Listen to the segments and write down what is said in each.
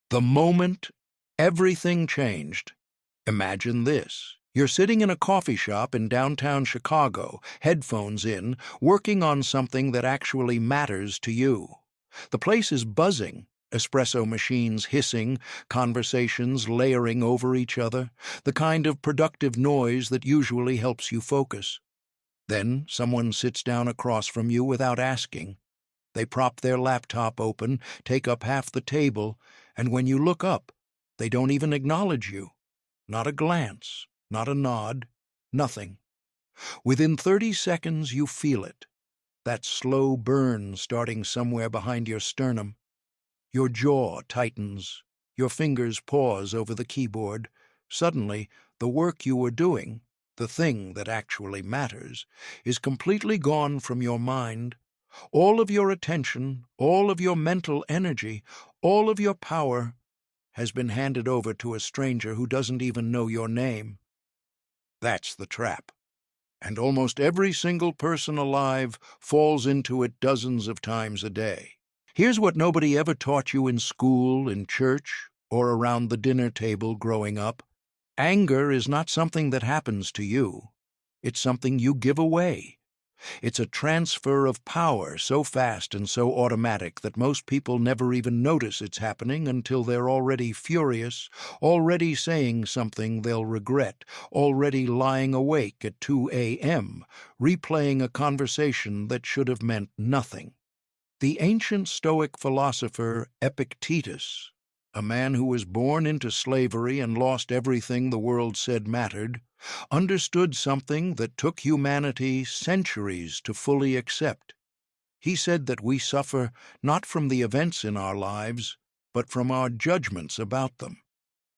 The moment everything changed. Imagine this. You're sitting in a coffee shop in downtown Chicago, headphones in, working on something that actually matters to you. The place is buzzing, espresso machines hissing, conversations layering over each other, the kind of productive noise that usually helps you focus. Then someone sits down across from you without asking. They prop their laptop open, take up half the table, and when you look up, they don't even acknowledge you. Not a glance, not a nod, nothing. Within 30 seconds, you feel it. That slow burn starting somewhere behind your sternum. Your jaw tightens. Your fingers pause over the keyboard. Suddenly, the work you were doing, the thing that actually matters, is completely gone from your mind. All of your attention, all of your mental energy, all of your power has been handed over to a stranger who doesn't even know your name. That's the trap. And almost every single person alive falls into it dozens of times a day. Here's what nobody ever taught you in school, in church, or around the dinner table growing up. Anger is not something that happens to you. It's something you give away. It's a transfer of power so fast and so automatic that most people never even notice it's happening until they're already furious, already saying something they'll regret, already lying awake at 2 a.m., replaying a conversation that should have meant nothing. The ancient Stoic philosopher Epictetus, a man who was born into slavery and lost everything the world said mattered, understood something that took humanity centuries to fully accept. He said that we suffer not from the events in our lives, but from our judgments about them,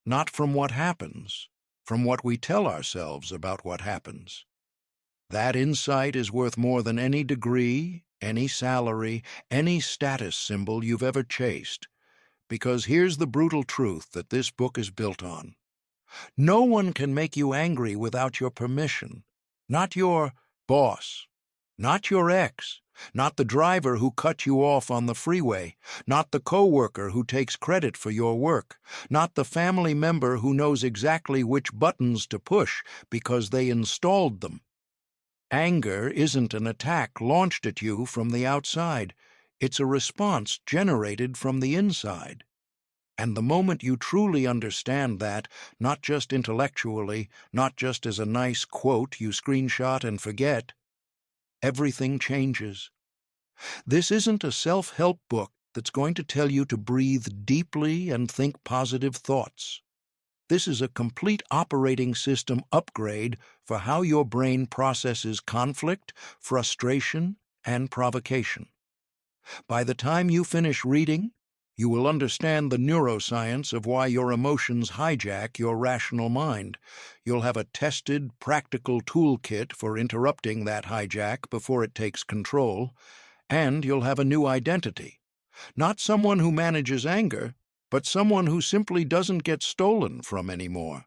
not from what happens, from what we tell ourselves about what happens. That insight is worth more than any degree, any salary, any status symbol you've ever chased, because here's the brutal truth that this book is built on. No one can make you angry without your permission. Not your boss, not your ex, not the driver who cut you off on the freeway, not the coworker who takes credit for your work, not the family member who knows exactly which buttons to push because they installed them. Anger isn't an attack launched at you from the outside. It's a response generated from the inside. And the moment you truly understand that, not just intellectually, not just as a nice quote you screenshot and forget, everything changes. This isn't a self-help book that's going to tell you to breathe deeply and think positive thoughts. This is a complete operating system upgrade for how your brain processes conflict, frustration, and provocation. By the time you finish reading, you will understand the neuroscience of why your emotions hijack your rational mind. You'll have a tested, practical toolkit for interrupting that hijack before it takes control, and you'll have a new identity. Not someone who manages anger, but someone who simply doesn't get stolen from anymore.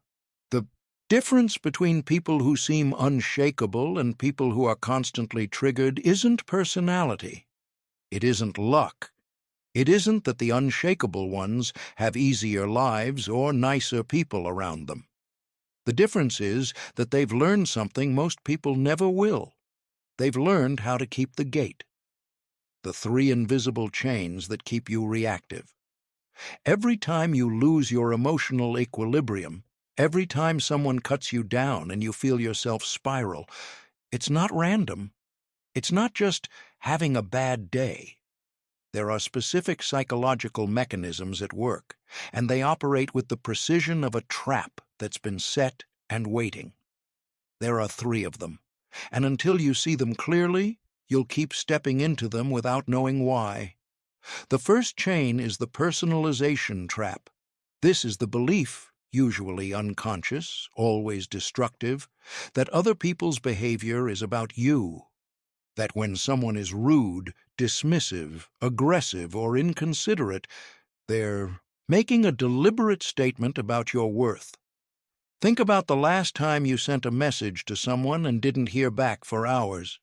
The difference between people who seem unshakable and people who are constantly triggered isn't personality. It isn't luck. It isn't that the unshakable ones have easier lives or nicer people around them. The difference is that they've learned something most people never will. They've learned how to keep the gate. The 3 invisible chains that keep you reactive. Every time you lose your emotional equilibrium, every time someone cuts you down and you feel yourself spiral, it's not random. It's not just having a bad day. There are specific psychological mechanisms at work, and they operate with the precision of a trap that's been set and waiting. There are 3 of them, and until you see them clearly, you'll keep stepping into them without knowing why. The first chain is the personalization trap. This is the belief, usually unconscious, always destructive, that other people's behavior is about you. That when someone is rude, dismissive, aggressive, or inconsiderate, they're making a deliberate statement about your worth. Think about the last time you sent a message to someone and didn't hear back for hours.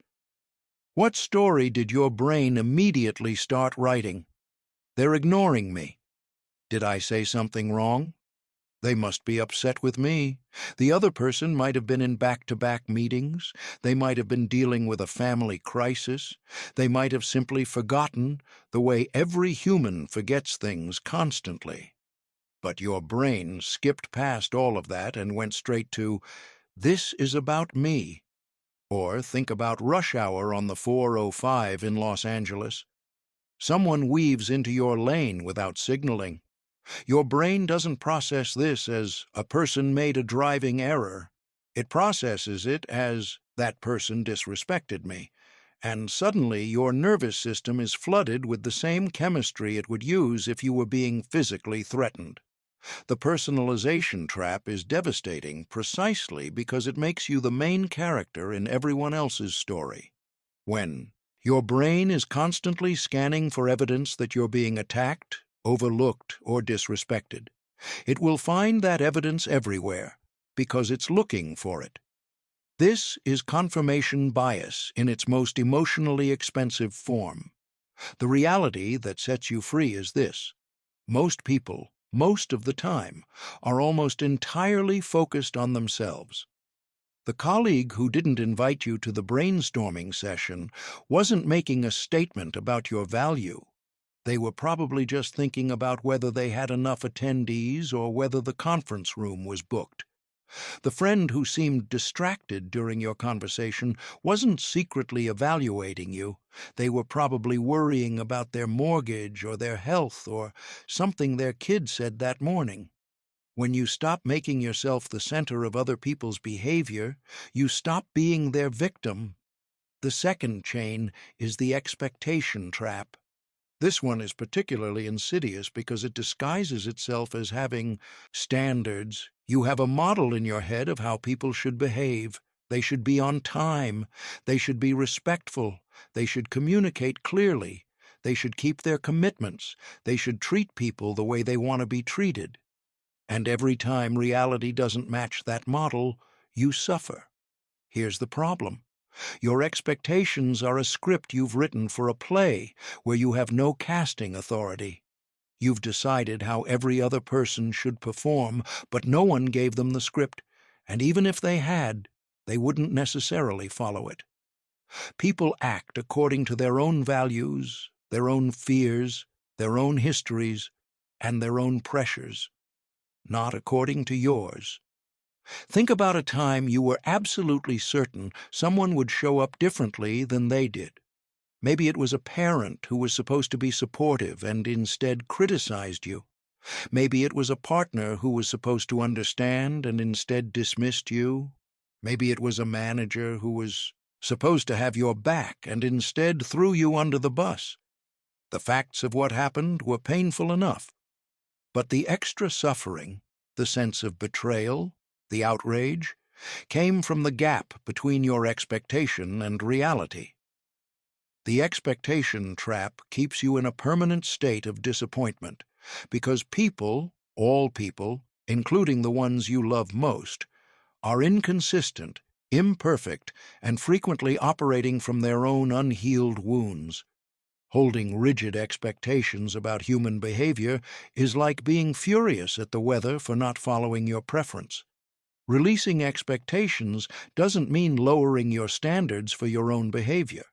What story did your brain immediately start writing? They're ignoring me. Did I say something wrong? They must be upset with me. The other person might have been in back-to-back meetings. They might have been dealing with a family crisis. They might have simply forgotten the way every human forgets things constantly. But your brain skipped past all of that and went straight to, "This is about me." Or think about rush hour on the 405 in Los Angeles. Someone weaves into your lane without signaling. Your brain doesn't process this as a person made a driving error. It processes it as that person disrespected me. And suddenly your nervous system is flooded with the same chemistry it would use if you were being physically threatened. The personalization trap is devastating precisely because it makes you the main character in everyone else's story. When your brain is constantly scanning for evidence that you're being attacked, overlooked, or disrespected, it will find that evidence everywhere because it's looking for it. This is confirmation bias in its most emotionally expensive form. The reality that sets you free is this: most people, most of the time, are almost entirely focused on themselves. The colleague who didn't invite you to the brainstorming session wasn't making a statement about your value. They were probably just thinking about whether they had enough attendees or whether the conference room was booked. The friend who seemed distracted during your conversation wasn't secretly evaluating you. They were probably worrying about their mortgage or their health or something their kid said that morning. When you stop making yourself the center of other people's behavior, you stop being their victim. The second chain is the expectation trap. This one is particularly insidious because it disguises itself as having standards. You have a model in your head of how people should behave. They should be on time. They should be respectful. They should communicate clearly. They should keep their commitments. They should treat people the way they want to be treated. And every time reality doesn't match that model, you suffer. Here's the problem. Your expectations are a script you've written for a play where you have no casting authority. You've decided how every other person should perform, but no one gave them the script, and even if they had, they wouldn't necessarily follow it. People act according to their own values, their own fears, their own histories, and their own pressures, not according to yours. Think about a time you were absolutely certain someone would show up differently than they did. Maybe it was a parent who was supposed to be supportive and instead criticized you. Maybe it was a partner who was supposed to understand and instead dismissed you. Maybe it was a manager who was supposed to have your back and instead threw you under the bus. The facts of what happened were painful enough. But the extra suffering, the sense of betrayal, the outrage, came from the gap between your expectation and reality. The expectation trap keeps you in a permanent state of disappointment because people, all people, including the ones you love most, are inconsistent, imperfect, and frequently operating from their own unhealed wounds. Holding rigid expectations about human behavior is like being furious at the weather for not following your preference. Releasing expectations doesn't mean lowering your standards for your own behavior.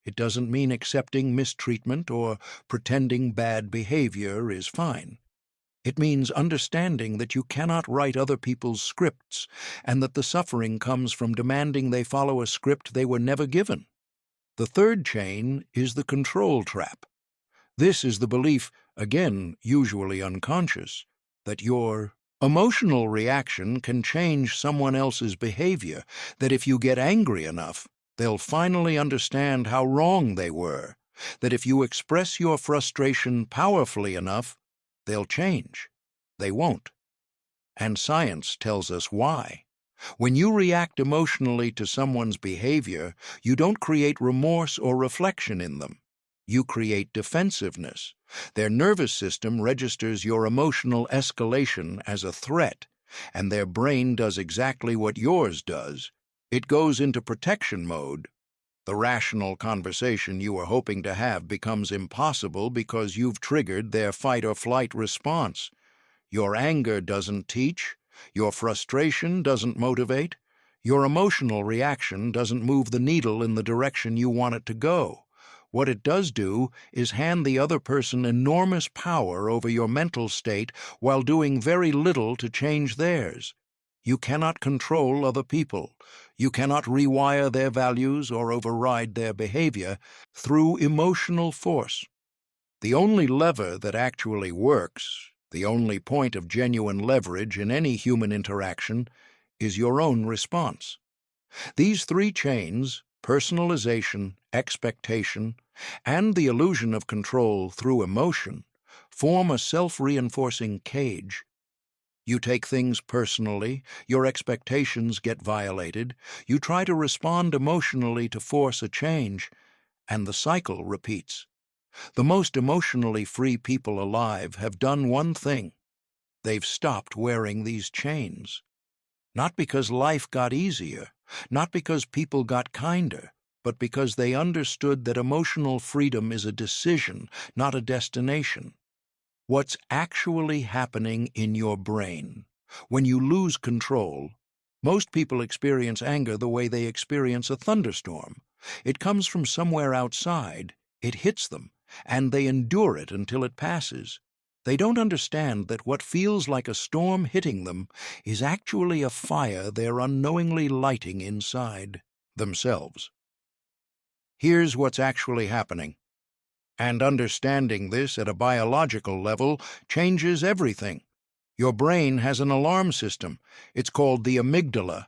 It doesn't mean accepting mistreatment or pretending bad behavior is fine. It means understanding that you cannot write other people's scripts and that the suffering comes from demanding they follow a script they were never given. The third chain is the control trap. This is the belief, again usually unconscious, that your emotional reaction can change someone else's behavior, that if you get angry enough, they'll finally understand how wrong they were, that if you express your frustration powerfully enough, they'll change. They won't. And science tells us why. When you react emotionally to someone's behavior, you don't create remorse or reflection in them. You create defensiveness. Their nervous system registers your emotional escalation as a threat, and their brain does exactly what yours does. It goes into protection mode. The rational conversation you were hoping to have becomes impossible because you've triggered their fight-or-flight response. Your anger doesn't teach, your frustration doesn't motivate, your emotional reaction doesn't move the needle in the direction you want it to go. What it does do is hand the other person enormous power over your mental state while doing very little to change theirs. You cannot control other people. You cannot rewire their values or override their behavior through emotional force. The only lever that actually works, the only point of genuine leverage in any human interaction, is your own response. These three chains, personalization, expectation, and the illusion of control through emotion, form a self-reinforcing cage. You take things personally, your expectations get violated, you try to respond emotionally to force a change, and the cycle repeats. The most emotionally free people alive have done one thing. They've stopped wearing these chains. Not because life got easier, not because people got kinder, but because they understood that emotional freedom is a decision, not a destination. What's actually happening in your brain? When you lose control, most people experience anger the way they experience a thunderstorm. It comes from somewhere outside, it hits them, and they endure it until it passes. They don't understand that what feels like a storm hitting them is actually a fire they're unknowingly lighting inside themselves. Here's what's actually happening. And understanding this at a biological level changes everything. Your brain has an alarm system. It's called the amygdala,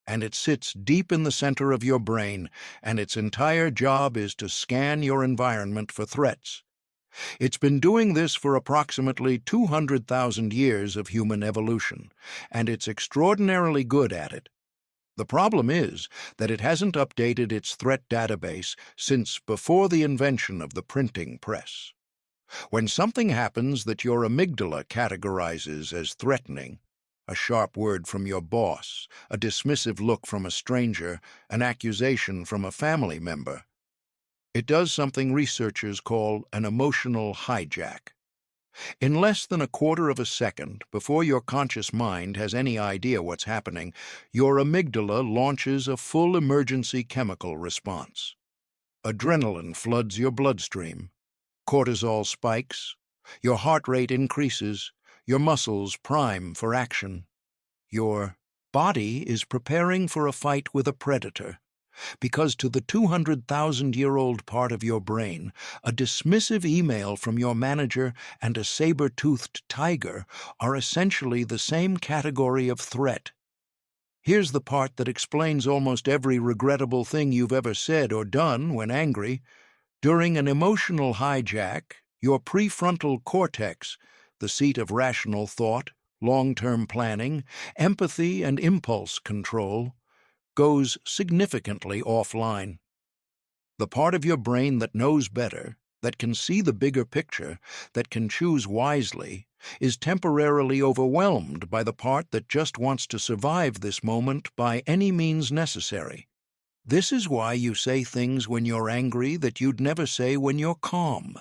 and it sits deep in the center of your brain, and its entire job is to scan your environment for threats. It's been doing this for approximately 200,000 years of human evolution, and it's extraordinarily good at it. The problem is that it hasn't updated its threat database since before the invention of the printing press. When something happens that your amygdala categorizes as threatening, a sharp word from your boss, a dismissive look from a stranger, an accusation from a family member, it does something researchers call an emotional hijack. In less than a quarter of a second, before your conscious mind has any idea what's happening, your amygdala launches a full emergency chemical response. Adrenaline floods your bloodstream. Cortisol spikes. Your heart rate increases. Your muscles prime for action. Your body is preparing for a fight with a predator. Because to the 200,000-year-old part of your brain, a dismissive email from your manager and a saber-toothed tiger are essentially the same category of threat. Here's the part that explains almost every regrettable thing you've ever said or done when angry. During an emotional hijack, your prefrontal cortex, the seat of rational thought, long-term planning, empathy, and impulse control, goes significantly offline. The part of your brain that knows better, that can see the bigger picture, that can choose wisely, is temporarily overwhelmed by the part that just wants to survive this moment by any means necessary. This is why you say things when you're angry that you'd never say when you're calm.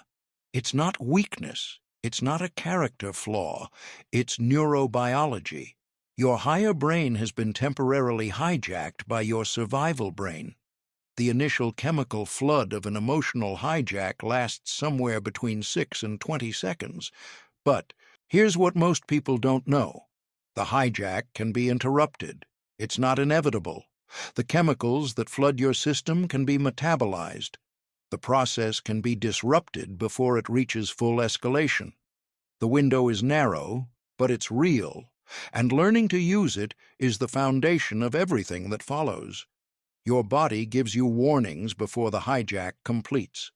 It's not weakness. It's not a character flaw. It's neurobiology. Your higher brain has been temporarily hijacked by your survival brain. The initial chemical flood of an emotional hijack lasts somewhere between 6 and 20 seconds. But here's what most people don't know. The hijack can be interrupted. It's not inevitable. The chemicals that flood your system can be metabolized. The process can be disrupted before it reaches full escalation. The window is narrow, but it's real. And learning to use it is the foundation of everything that follows. Your body gives you warnings before the hijack completes.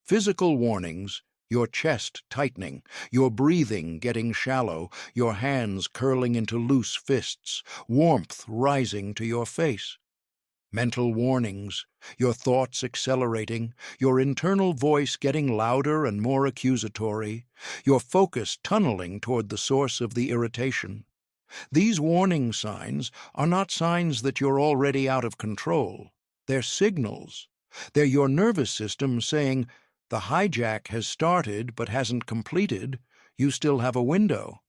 Physical warnings, your chest tightening, your breathing getting shallow, your hands curling into loose fists, warmth rising to your face. Mental warnings, your thoughts accelerating, your internal voice getting louder and more accusatory, your focus tunneling toward the source of the irritation. These warning signs are not signs that you're already out of control. They're signals. They're your nervous system saying, the hijack has started but hasn't completed. You still have a window.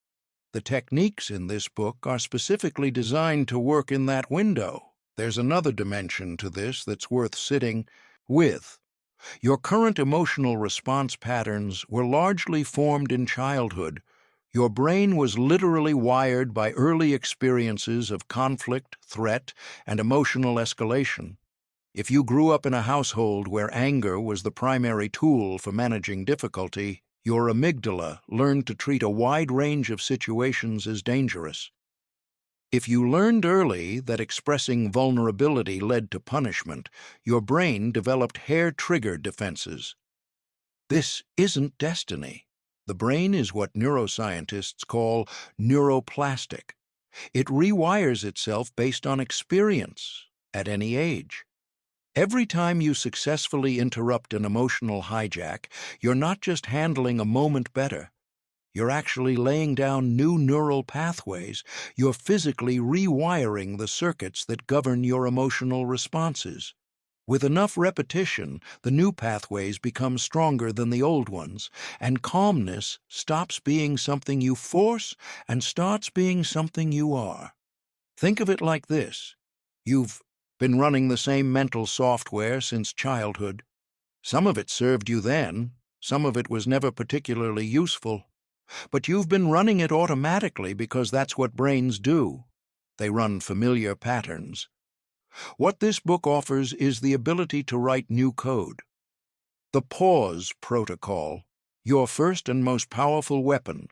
The techniques in this book are specifically designed to work in that window. There's another dimension to this that's worth sitting with. Your current emotional response patterns were largely formed in childhood. Your brain was literally wired by early experiences of conflict, threat, and emotional escalation. If you grew up in a household where anger was the primary tool for managing difficulty, your amygdala learned to treat a wide range of situations as dangerous. If you learned early that expressing vulnerability led to punishment, your brain developed hair-trigger defenses. This isn't destiny. The brain is what neuroscientists call neuroplastic. It rewires itself based on experience at any age. Every time you successfully interrupt an emotional hijack, you're not just handling a moment better. You're actually laying down new neural pathways. You're physically rewiring the circuits that govern your emotional responses. With enough repetition, the new pathways become stronger than the old ones, and calmness stops being something you force and starts being something you are. Think of it like this. You've been running the same mental software since childhood. Some of it served you then, some of it was never particularly useful. But you've been running it automatically because that's what brains do. They run familiar patterns. What this book offers is the ability to write new code. The pause protocol, your first and most powerful weapon.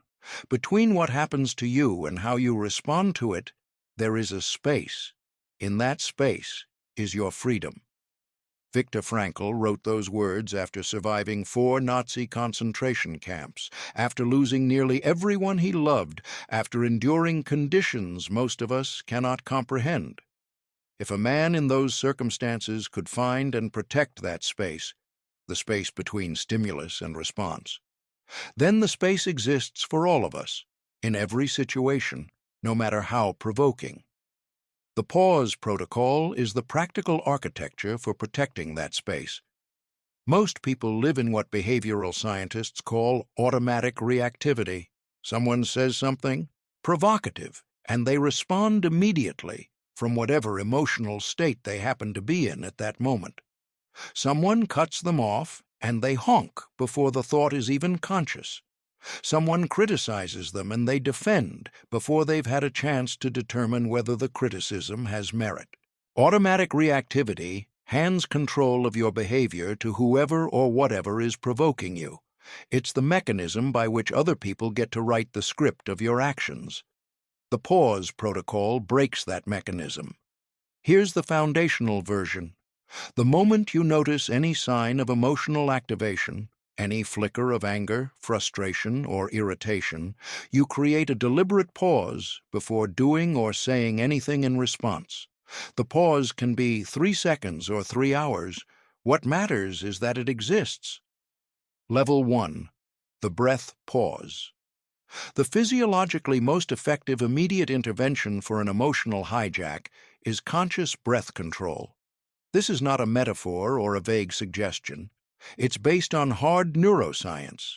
Between what happens to you and how you respond to it, there is a space. In that space is your freedom. Viktor Frankl wrote those words after surviving 4 Nazi concentration camps, after losing nearly everyone he loved, after enduring conditions most of us cannot comprehend. If a man in those circumstances could find and protect that space, the space between stimulus and response, then the space exists for all of us, in every situation, no matter how provoking. The pause protocol is the practical architecture for protecting that space. Most people live in what behavioral scientists call automatic reactivity. Someone says something provocative, and they respond immediately from whatever emotional state they happen to be in at that moment. Someone cuts them off, and they honk before the thought is even conscious. Someone criticizes them and they defend before they've had a chance to determine whether the criticism has merit. Automatic reactivity hands control of your behavior to whoever or whatever is provoking you. It's the mechanism by which other people get to write the script of your actions. The pause protocol breaks that mechanism. Here's the foundational version. The moment you notice any sign of emotional activation, any flicker of anger, frustration, or irritation, you create a deliberate pause before doing or saying anything in response. The pause can be 3 seconds or 3 hours. What matters is that it exists. Level 1. The breath pause. The physiologically most effective immediate intervention for an emotional hijack is conscious breath control. This is not a metaphor or a vague suggestion. It's based on hard neuroscience.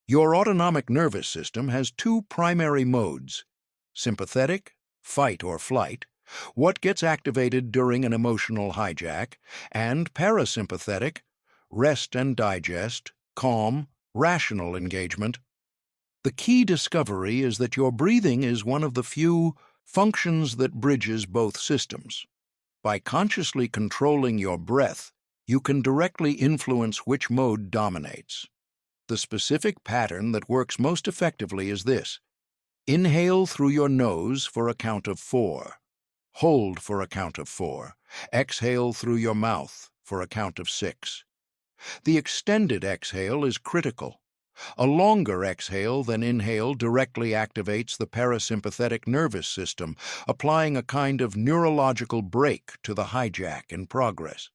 Your autonomic nervous system has 2 primary modes: sympathetic, fight or flight, what gets activated during an emotional hijack, and parasympathetic, rest and digest, calm, rational engagement. The key discovery is that your breathing is one of the few functions that bridges both systems. By consciously controlling your breath, you can directly influence which mode dominates. The specific pattern that works most effectively is this: inhale through your nose for a count of 4. Hold for a count of 4. Exhale through your mouth for a count of 6. The extended exhale is critical. A longer exhale than inhale directly activates the parasympathetic nervous system, applying a kind of neurological brake to the hijack in progress.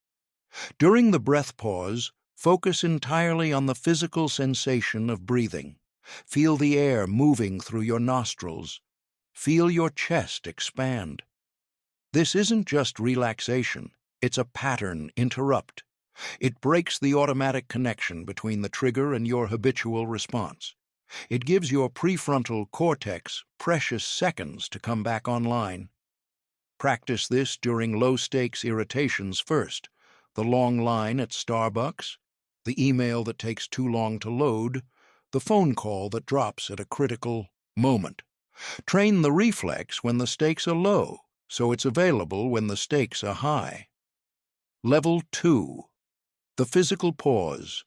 During the breath pause, focus entirely on the physical sensation of breathing. Feel the air moving through your nostrils. Feel your chest expand. This isn't just relaxation, it's a pattern interrupt. It breaks the automatic connection between the trigger and your habitual response. It gives your prefrontal cortex precious seconds to come back online. Practice this during low-stakes irritations first: the long line at Starbucks, the email that takes too long to load, the phone call that drops at a critical moment. Train the reflex when the stakes are low, so it's available when the stakes are high. Level 2. The physical pause.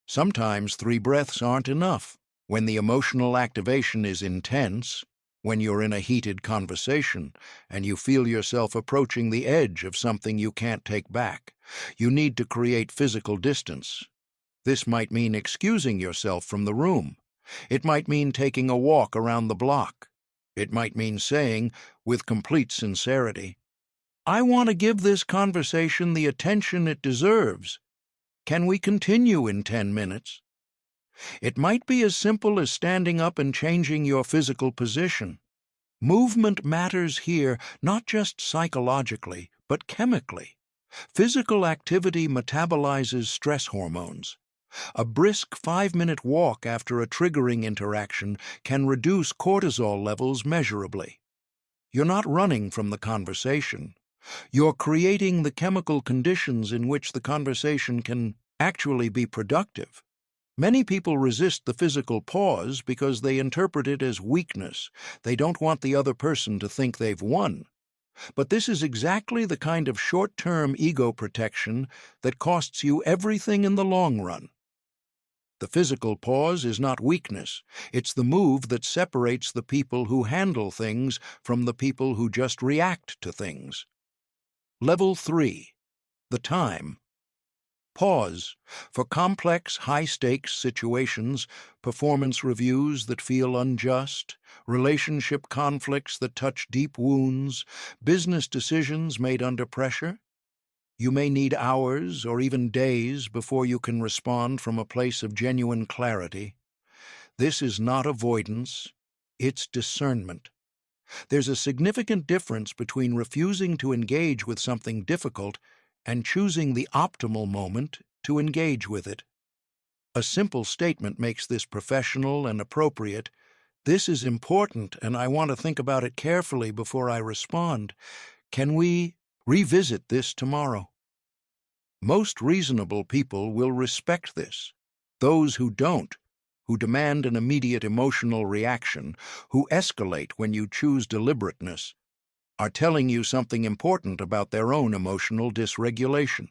Sometimes 3 breaths aren't enough. When the emotional activation is intense, when you're in a heated conversation and you feel yourself approaching the edge of something you can't take back, you need to create physical distance. This might mean excusing yourself from the room. It might mean taking a walk around the block. It might mean saying, with complete sincerity, "I want to give this conversation the attention it deserves. Can we continue in 10 minutes?" It might be as simple as standing up and changing your physical position. Movement matters here, not just psychologically, but chemically. Physical activity metabolizes stress hormones. A brisk 5-minute walk after a triggering interaction can reduce cortisol levels measurably. You're not running from the conversation. You're creating the chemical conditions in which the conversation can actually be productive. Many people resist the physical pause because they interpret it as weakness. They don't want the other person to think they've won. But this is exactly the kind of short-term ego protection that costs you everything in the long run. The physical pause is not weakness. It's the move that separates the people who handle things from the people who just react to things. Level 3. The time. Pause. For complex, high-stakes situations, performance reviews that feel unjust, relationship conflicts that touch deep wounds, business decisions made under pressure, you may need hours or even days before you can respond from a place of genuine clarity. This is not avoidance, it's discernment. There's a significant difference between refusing to engage with something difficult and choosing the optimal moment to engage with it. A simple statement makes this professional and appropriate. "This is important, and I want to think about it carefully before I respond. Can we revisit this tomorrow?" Most reasonable people will respect this. Those who don't, who demand an immediate emotional reaction, who escalate when you choose deliberateness, are telling you something important about their own emotional dysregulation.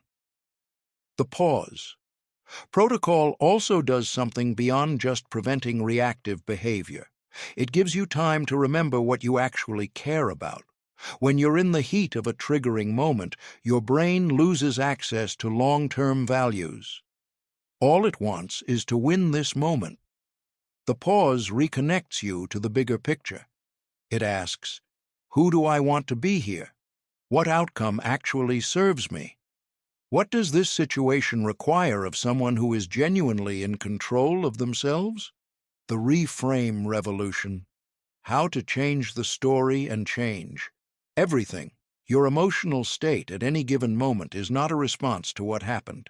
The pause. Protocol also does something beyond just preventing reactive behavior. It gives you time to remember what you actually care about. When you're in the heat of a triggering moment, your brain loses access to long-term values. All it wants is to win this moment. The pause reconnects you to the bigger picture. It asks, who do I want to be here? What outcome actually serves me? What does this situation require of someone who is genuinely in control of themselves? The reframe revolution. How to change the story and change. Everything, your emotional state at any given moment, is not a response to what happened.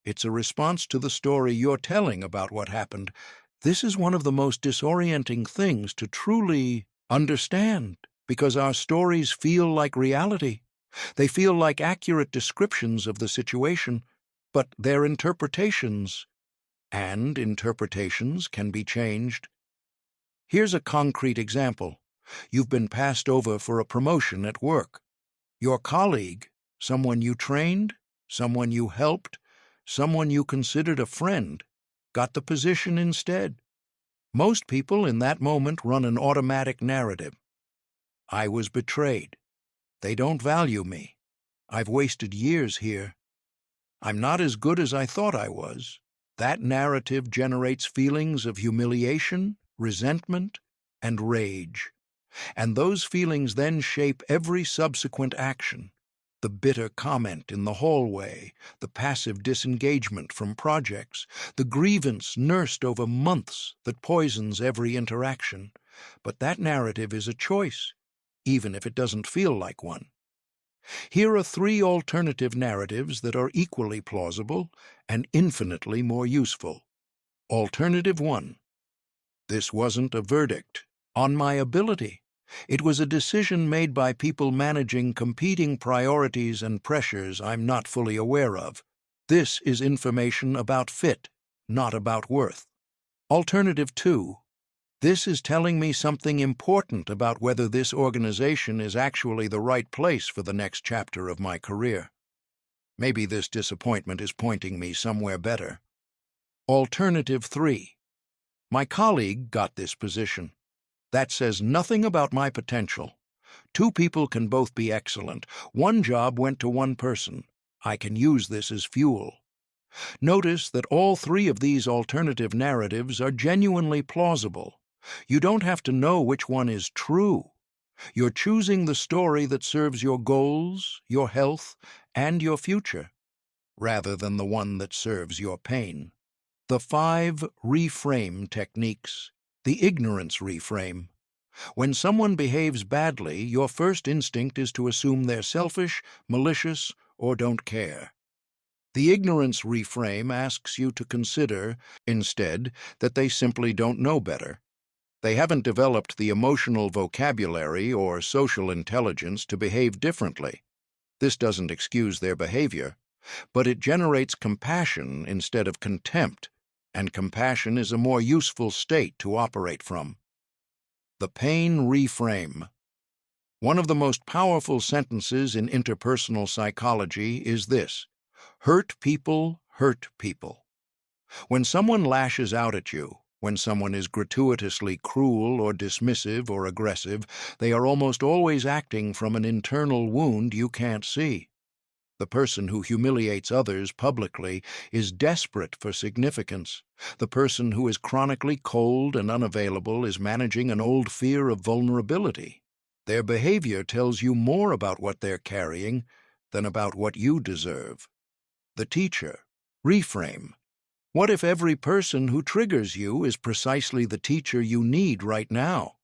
It's a response to the story you're telling about what happened. This is one of the most disorienting things to truly understand, because our stories feel like reality. They feel like accurate descriptions of the situation, but they're interpretations, and interpretations can be changed. Here's a concrete example. You've been passed over for a promotion at work. Your colleague, someone you trained, someone you helped, someone you considered a friend, got the position instead. Most people in that moment run an automatic narrative. I was betrayed. They don't value me. I've wasted years here. I'm not as good as I thought I was. That narrative generates feelings of humiliation, resentment, and rage. And those feelings then shape every subsequent action. The bitter comment in the hallway, the passive disengagement from projects, the grievance nursed over months that poisons every interaction. But that narrative is a choice, even if it doesn't feel like one. Here are three alternative narratives that are equally plausible and infinitely more useful. Alternative 1. This wasn't a verdict on my ability. It was a decision made by people managing competing priorities and pressures I'm not fully aware of. This is information about fit, not about worth. Alternative 2. This is telling me something important about whether this organization is actually the right place for the next chapter of my career. Maybe this disappointment is pointing me somewhere better. Alternative 3. My colleague got this position. That says nothing about my potential. Two people can both be excellent. One job went to one person. I can use this as fuel. Notice that all three of these alternative narratives are genuinely plausible. You don't have to know which one is true. You're choosing the story that serves your goals, your health, and your future, rather than the one that serves your pain. The 5 reframe techniques. The ignorance reframe. When someone behaves badly, your first instinct is to assume they're selfish, malicious, or don't care. The ignorance reframe asks you to consider, instead, that they simply don't know better. They haven't developed the emotional vocabulary or social intelligence to behave differently. This doesn't excuse their behavior, but it generates compassion instead of contempt, and compassion is a more useful state to operate from. The pain reframe. One of the most powerful sentences in interpersonal psychology is this: hurt people hurt people. When someone lashes out at you, when someone is gratuitously cruel or dismissive or aggressive, they are almost always acting from an internal wound you can't see. The person who humiliates others publicly is desperate for significance. The person who is chronically cold and unavailable is managing an old fear of vulnerability. Their behavior tells you more about what they're carrying than about what you deserve. The teacher. Reframe. What if every person who triggers you is precisely the teacher you need right now?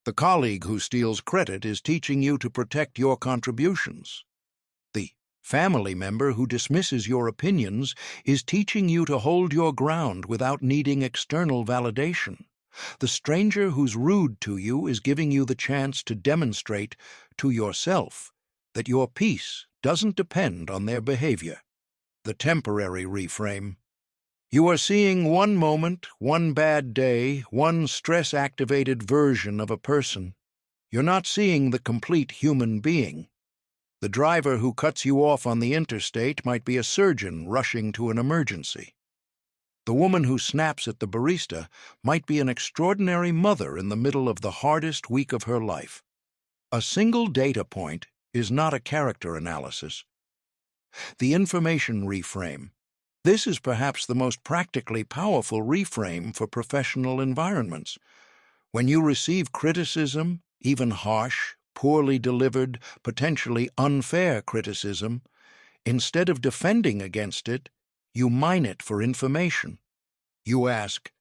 The colleague who steals credit is teaching you to protect your contributions. The family member who dismisses your opinions is teaching you to hold your ground without needing external validation. The stranger who's rude to you is giving you the chance to demonstrate to yourself that your peace doesn't depend on their behavior. The temporary reframe. You are seeing one moment, one bad day, one stress-activated version of a person. You're not seeing the complete human being. The driver who cuts you off on the interstate might be a surgeon rushing to an emergency. The woman who snaps at the barista might be an extraordinary mother in the middle of the hardest week of her life. A single data point is not a character analysis. The information reframe. This is perhaps the most practically powerful reframe for professional environments. When you receive criticism, even harsh, poorly delivered, potentially unfair criticism, instead of defending against it, you mine it for information. You ask,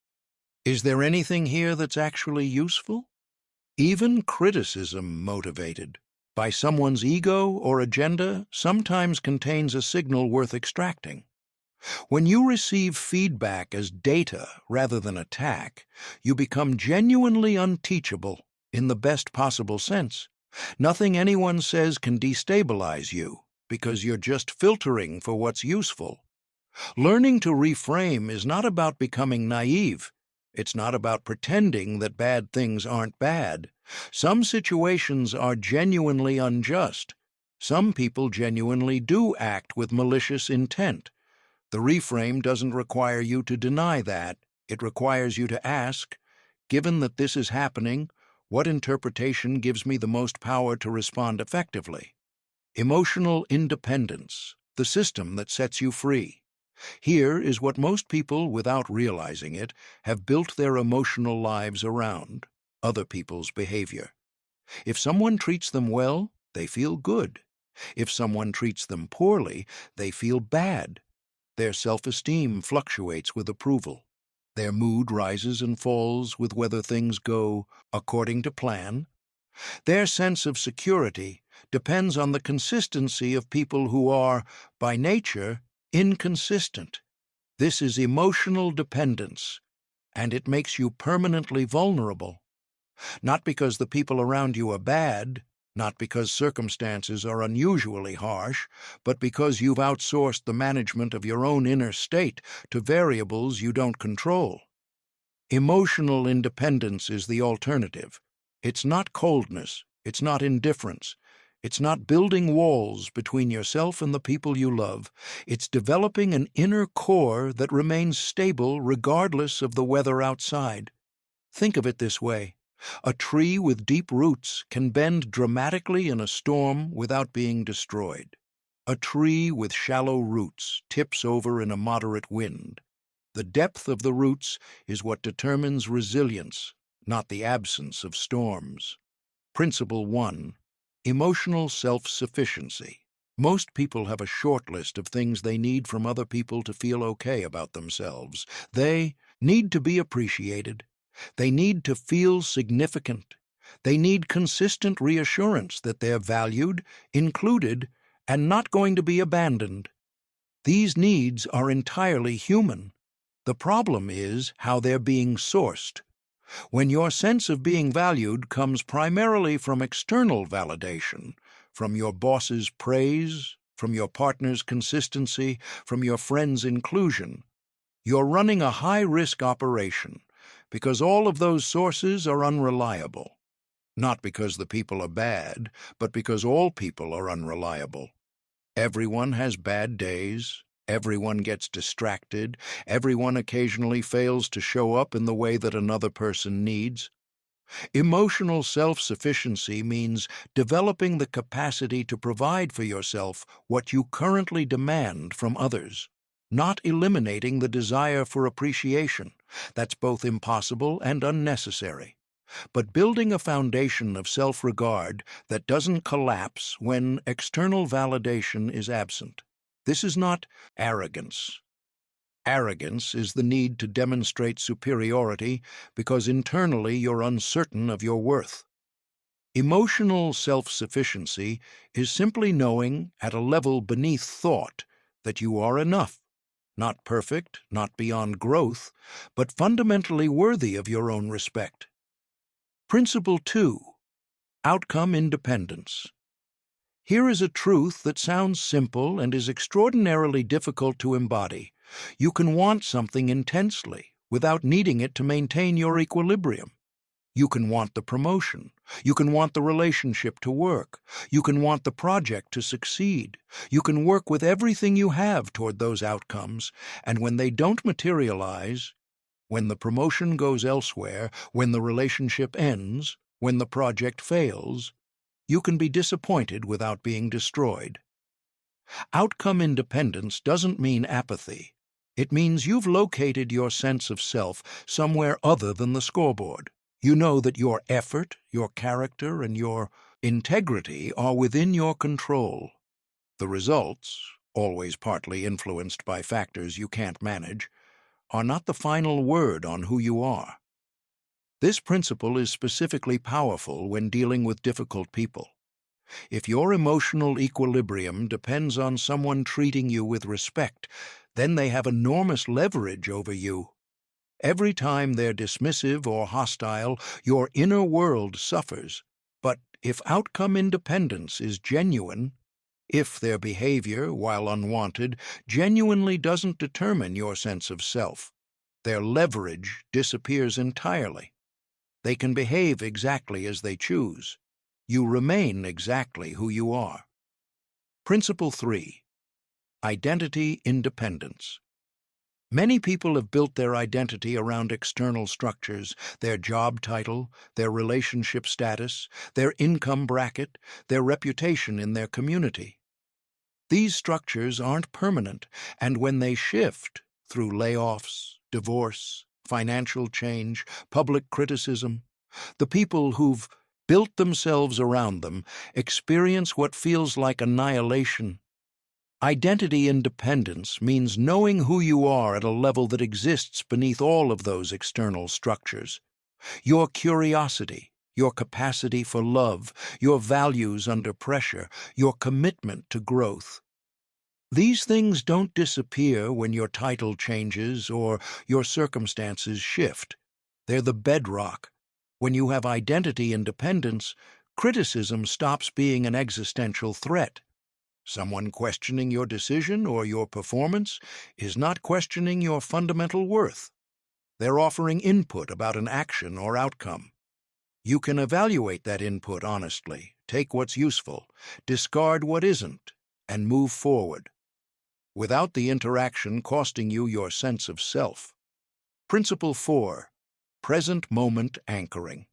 is there anything here that's actually useful? Even criticism motivated by someone's ego or agenda sometimes contains a signal worth extracting. When you receive feedback as data rather than attack, you become genuinely unteachable in the best possible sense. Nothing anyone says can destabilize you because you're just filtering for what's useful. Learning to reframe is not about becoming naive. It's not about pretending that bad things aren't bad. Some situations are genuinely unjust. Some people genuinely do act with malicious intent. The reframe doesn't require you to deny that. It requires you to ask, given that this is happening, what interpretation gives me the most power to respond effectively? Emotional independence, the system that sets you free. Here is what most people, without realizing it, have built their emotional lives around: other people's behavior. If someone treats them well, they feel good. If someone treats them poorly, they feel bad. Their self-esteem fluctuates with approval. Their mood rises and falls with whether things go according to plan. Their sense of security depends on the consistency of people who are, by nature, inconsistent. This is emotional dependence, and it makes you permanently vulnerable. Not because the people around you are bad, not because circumstances are unusually harsh, but because you've outsourced the management of your own inner state to variables you don't control. Emotional independence is the alternative. It's not coldness, it's not indifference, it's not building walls between yourself and the people you love. It's developing an inner core that remains stable regardless of the weather outside. Think of it this way. A tree with deep roots can bend dramatically in a storm without being destroyed. A tree with shallow roots tips over in a moderate wind. The depth of the roots is what determines resilience, not the absence of storms. Principle 1. Emotional self-sufficiency. Most people have a short list of things they need from other people to feel okay about themselves. They need to be appreciated. They need to feel significant. They need consistent reassurance that they're valued, included, and not going to be abandoned. These needs are entirely human. The problem is how they're being sourced. When your sense of being valued comes primarily from external validation, from your boss's praise, from your partner's consistency, from your friend's inclusion, you're running a high-risk operation because all of those sources are unreliable. Not because the people are bad, but because all people are unreliable. Everyone has bad days. Everyone gets distracted. Everyone occasionally fails to show up in the way that another person needs. Emotional self-sufficiency means developing the capacity to provide for yourself what you currently demand from others, not eliminating the desire for appreciation. That's both impossible and unnecessary. But building a foundation of self-regard that doesn't collapse when external validation is absent. This is not arrogance. Arrogance is the need to demonstrate superiority because internally you're uncertain of your worth. Emotional self-sufficiency is simply knowing at a level beneath thought that you are enough, not perfect, not beyond growth, but fundamentally worthy of your own respect. Principle 2. Outcome independence. Here is a truth that sounds simple and is extraordinarily difficult to embody. You can want something intensely without needing it to maintain your equilibrium. You can want the promotion. You can want the relationship to work. You can want the project to succeed. You can work with everything you have toward those outcomes, and when they don't materialize, when the promotion goes elsewhere, when the relationship ends, when the project fails, you can be disappointed without being destroyed. Outcome independence doesn't mean apathy. It means you've located your sense of self somewhere other than the scoreboard. You know that your effort, your character, and your integrity are within your control. The results, always partly influenced by factors you can't manage, are not the final word on who you are. This principle is specifically powerful when dealing with difficult people. If your emotional equilibrium depends on someone treating you with respect, then they have enormous leverage over you. Every time they're dismissive or hostile, your inner world suffers. But if outcome independence is genuine, if their behavior, while unwanted, genuinely doesn't determine your sense of self, their leverage disappears entirely. They can behave exactly as they choose. You remain exactly who you are. Principle 3. Identity independence. Many people have built their identity around external structures, their job title, their relationship status, their income bracket, their reputation in their community. These structures aren't permanent, and when they shift through layoffs, divorce, financial change, public criticism, the people who've built themselves around them experience what feels like annihilation. Identity independence means knowing who you are at a level that exists beneath all of those external structures. Your curiosity, your capacity for love, your values under pressure, your commitment to growth. These things don't disappear when your title changes or your circumstances shift. They're the bedrock. When you have identity independence, criticism stops being an existential threat. Someone questioning your decision or your performance is not questioning your fundamental worth. They're offering input about an action or outcome. You can evaluate that input honestly, take what's useful, discard what isn't, and move forward, without the interaction costing you your sense of self. Principle 4. Present moment anchoring.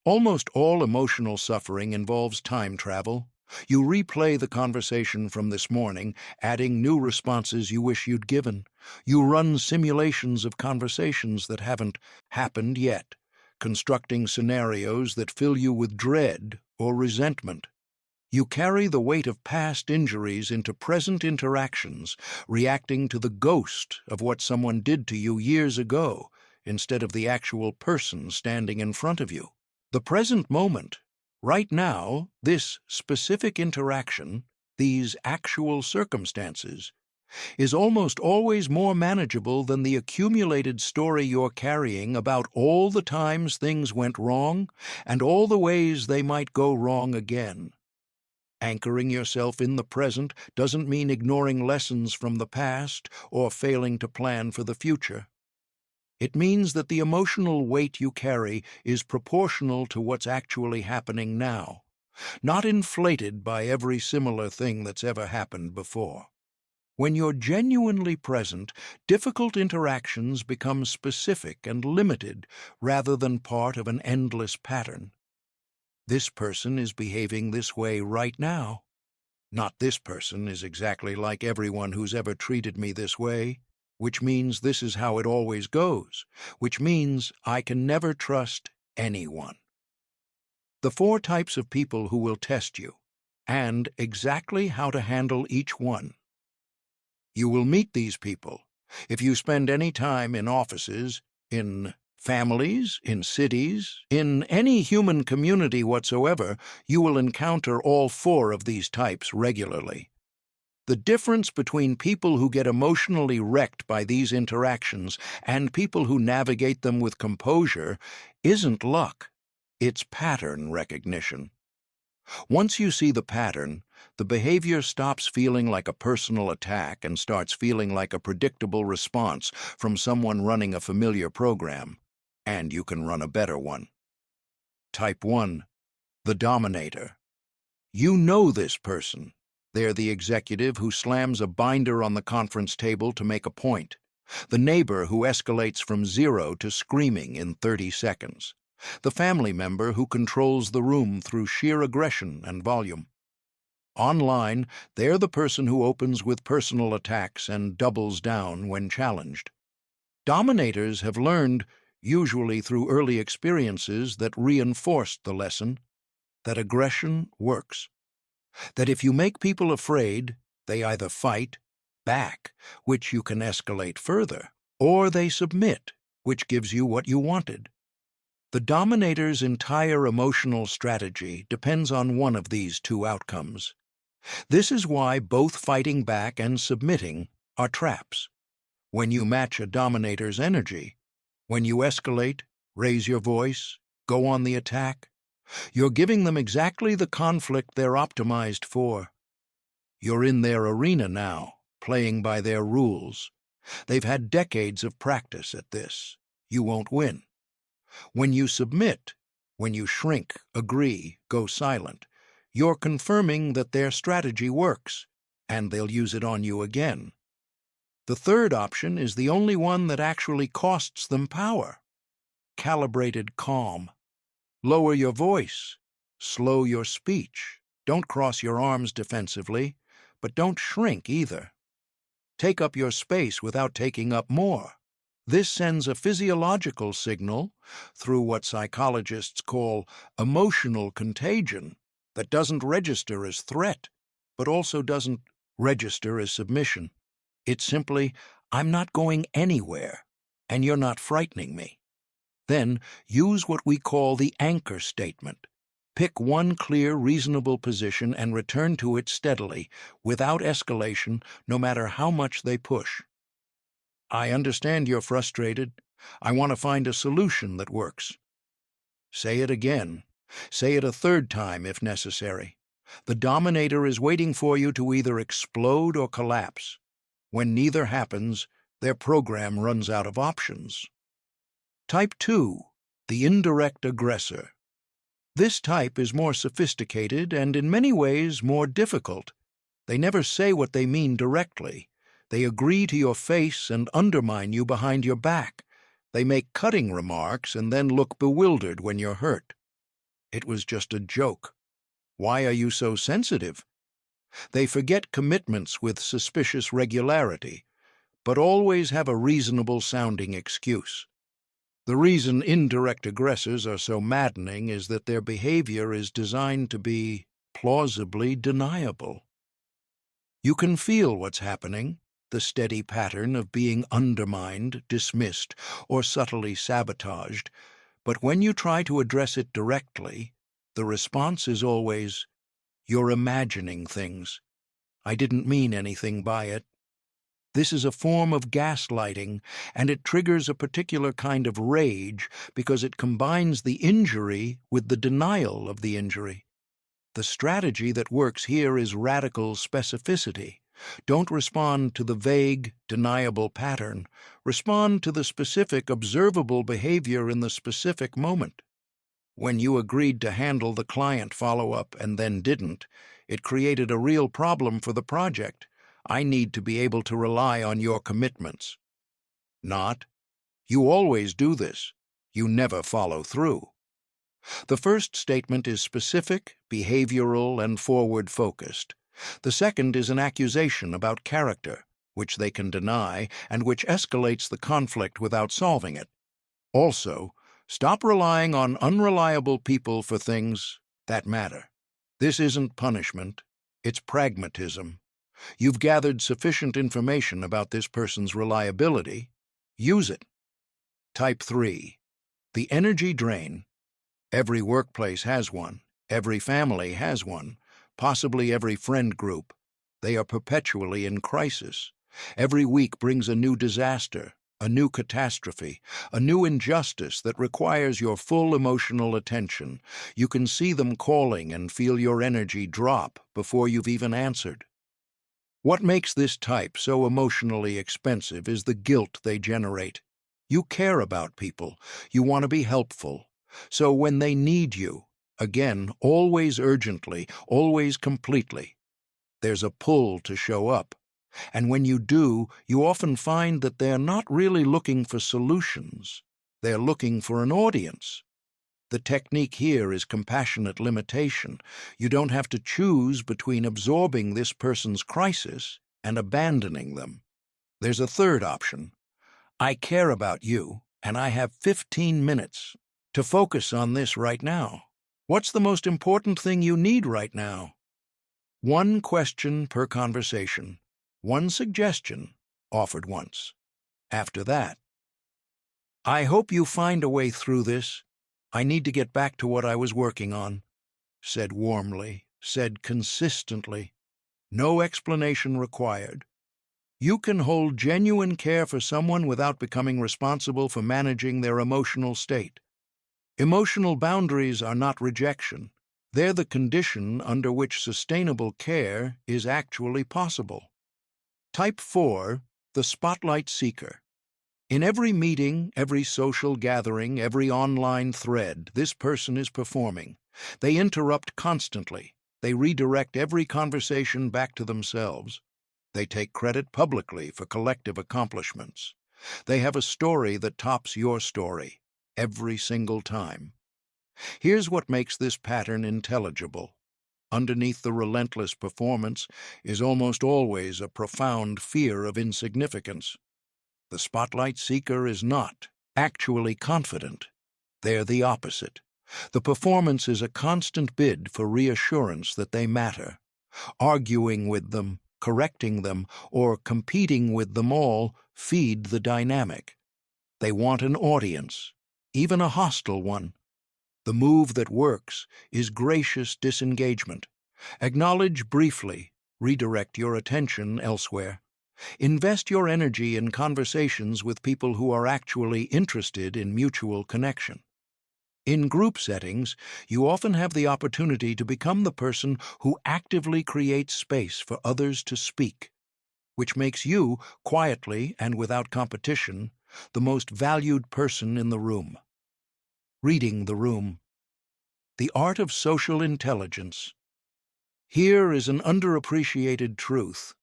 Almost all emotional suffering involves time travel. You replay the conversation from this morning, adding new responses you wish you'd given. You run simulations of conversations that haven't happened yet, constructing scenarios that fill you with dread or resentment. You carry the weight of past injuries into present interactions, reacting to the ghost of what someone did to you years ago, instead of the actual person standing in front of you. The present moment, right now, this specific interaction, these actual circumstances, is almost always more manageable than the accumulated story you're carrying about all the times things went wrong and all the ways they might go wrong again. Anchoring yourself in the present doesn't mean ignoring lessons from the past or failing to plan for the future. It means that the emotional weight you carry is proportional to what's actually happening now, not inflated by every similar thing that's ever happened before. When you're genuinely present, difficult interactions become specific and limited rather than part of an endless pattern. This person is behaving this way right now. Not this person is exactly like everyone who's ever treated me this way, which means this is how it always goes, which means I can never trust anyone. The 4 types of people who will test you, and exactly how to handle each one. You will meet these people if you spend any time in offices, in families, in cities, in any human community whatsoever. You will encounter all 4 of these types regularly. The difference between people who get emotionally wrecked by these interactions and people who navigate them with composure isn't luck, it's pattern recognition. Once you see the pattern, the behavior stops feeling like a personal attack and starts feeling like a predictable response from someone running a familiar program, and you can run a better one. Type 1. The dominator. You know this person. They're the executive who slams a binder on the conference table to make a point, the neighbor who escalates from 0 to screaming in 30 seconds, the family member who controls the room through sheer aggression and volume. Online, they're the person who opens with personal attacks and doubles down when challenged. Dominators have learned, usually through early experiences that reinforced the lesson, that aggression works. That if you make people afraid, they either fight back, which you can escalate further, or they submit, which gives you what you wanted. The dominator's entire emotional strategy depends on one of these 2 outcomes. This is why both fighting back and submitting are traps. When you match a dominator's energy, when you escalate, raise your voice, go on the attack, you're giving them exactly the conflict they're optimized for. You're in their arena now, playing by their rules. They've had decades of practice at this. You won't win. When you submit, when you shrink, agree, go silent, you're confirming that their strategy works, and they'll use it on you again. The third option is the only one that actually costs them power. Calibrated calm. Lower your voice. Slow your speech. Don't cross your arms defensively, but don't shrink either. Take up your space without taking up more. This sends a physiological signal through what psychologists call emotional contagion that doesn't register as threat, but also doesn't register as submission. It's simply, I'm not going anywhere, and you're not frightening me. Then use what we call the anchor statement. Pick one clear, reasonable position and return to it steadily, without escalation, no matter how much they push. I understand you're frustrated. I want to find a solution that works. Say it again. Say it a third time if necessary. The dominator is waiting for you to either explode or collapse. When neither happens, their program runs out of options. Type 2, the indirect aggressor. This type is more sophisticated and in many ways more difficult. They never say what they mean directly. They agree to your face and undermine you behind your back. They make cutting remarks and then look bewildered when you're hurt. It was just a joke. Why are you so sensitive? They forget commitments with suspicious regularity, but always have a reasonable-sounding excuse. The reason indirect aggressors are so maddening is that their behavior is designed to be plausibly deniable. You can feel what's happening, the steady pattern of being undermined, dismissed, or subtly sabotaged, but when you try to address it directly, the response is always, "You're imagining things. I didn't mean anything by it." This is a form of gaslighting, and it triggers a particular kind of rage because it combines the injury with the denial of the injury. The strategy that works here is radical specificity. Don't respond to the vague, deniable pattern. Respond to the specific, observable behavior in the specific moment. When you agreed to handle the client follow-up and then didn't, it created a real problem for the project. I need to be able to rely on your commitments. Not, "You always do this. You never follow through." The first statement is specific, behavioral, and forward-focused. The second is an accusation about character, which they can deny and which escalates the conflict without solving it. Also, stop relying on unreliable people for things that matter. This isn't punishment, it's pragmatism. You've gathered sufficient information about this person's reliability. Use it. Type 3. The energy drain. Every workplace has one. Every family has one. Possibly every friend group. They are perpetually in crisis. Every week brings a new disaster, a new catastrophe, a new injustice that requires your full emotional attention. You can see them calling and feel your energy drop before you've even answered. What makes this type so emotionally expensive is the guilt they generate. You care about people. You want to be helpful. So when they need you, again, always urgently, always completely, there's a pull to show up. And when you do, you often find that they're not really looking for solutions. They're looking for an audience. The technique here is compassionate limitation. You don't have to choose between absorbing this person's crisis and abandoning them. There's a third option. I care about you, and I have 15 minutes to focus on this right now. What's the most important thing you need right now? One question per conversation. One suggestion, offered once. After that, I hope you find a way through this. I need to get back to what I was working on. Said warmly, said consistently. No explanation required. You can hold genuine care for someone without becoming responsible for managing their emotional state. Emotional boundaries are not rejection. They're the condition under which sustainable care is actually possible. Type 4, the spotlight seeker. In every meeting, every social gathering, every online thread, this person is performing. They interrupt constantly. They redirect every conversation back to themselves. They take credit publicly for collective accomplishments. They have a story that tops your story, every single time. Here's what makes this pattern intelligible. Underneath the relentless performance is almost always a profound fear of insignificance. The spotlight seeker is not actually confident. They're the opposite. The performance is a constant bid for reassurance that they matter. Arguing with them, correcting them, or competing with them all feed the dynamic. They want an audience. even a hostile one. The move that works is gracious disengagement. Acknowledge briefly, redirect your attention elsewhere. Invest your energy in conversations with people who are actually interested in mutual connection. In group settings, you often have the opportunity to become the person who actively creates space for others to speak, which makes you, quietly and without competition, the most valued person in the room. Reading the room. The art of social intelligence. Here is an underappreciated truth.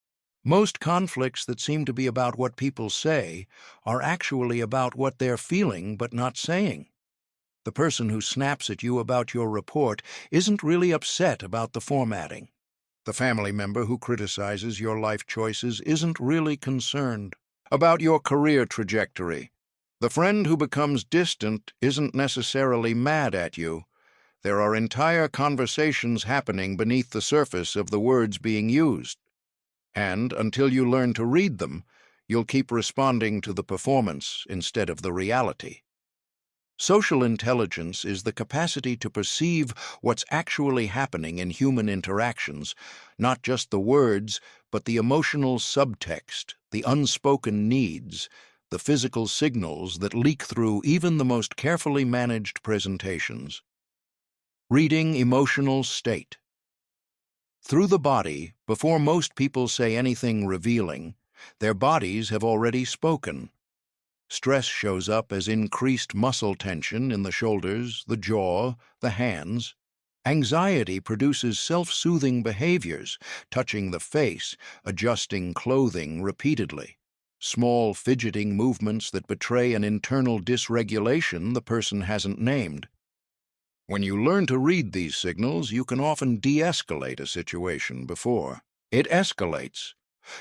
Most conflicts that seem to be about what people say are actually about what they're feeling but not saying. The person who snaps at you about your report isn't really upset about the formatting. The family member who criticizes your life choices isn't really concerned about your career trajectory. The friend who becomes distant isn't necessarily mad at you. There are entire conversations happening beneath the surface of the words being used. And until you learn to read them, you'll keep responding to the performance instead of the reality. Social intelligence is the capacity to perceive what's actually happening in human interactions, not just the words, but the emotional subtext, the unspoken needs, the physical signals that leak through even the most carefully managed presentations. Reading emotional state. Through the body, before most people say anything revealing, their bodies have already spoken. Stress shows up as increased muscle tension in the shoulders, the jaw, the hands. Anxiety produces self-soothing behaviors, touching the face, adjusting clothing repeatedly. Small fidgeting movements that betray an internal dysregulation the person hasn't named. When you learn to read these signals, you can often de-escalate a situation before it escalates.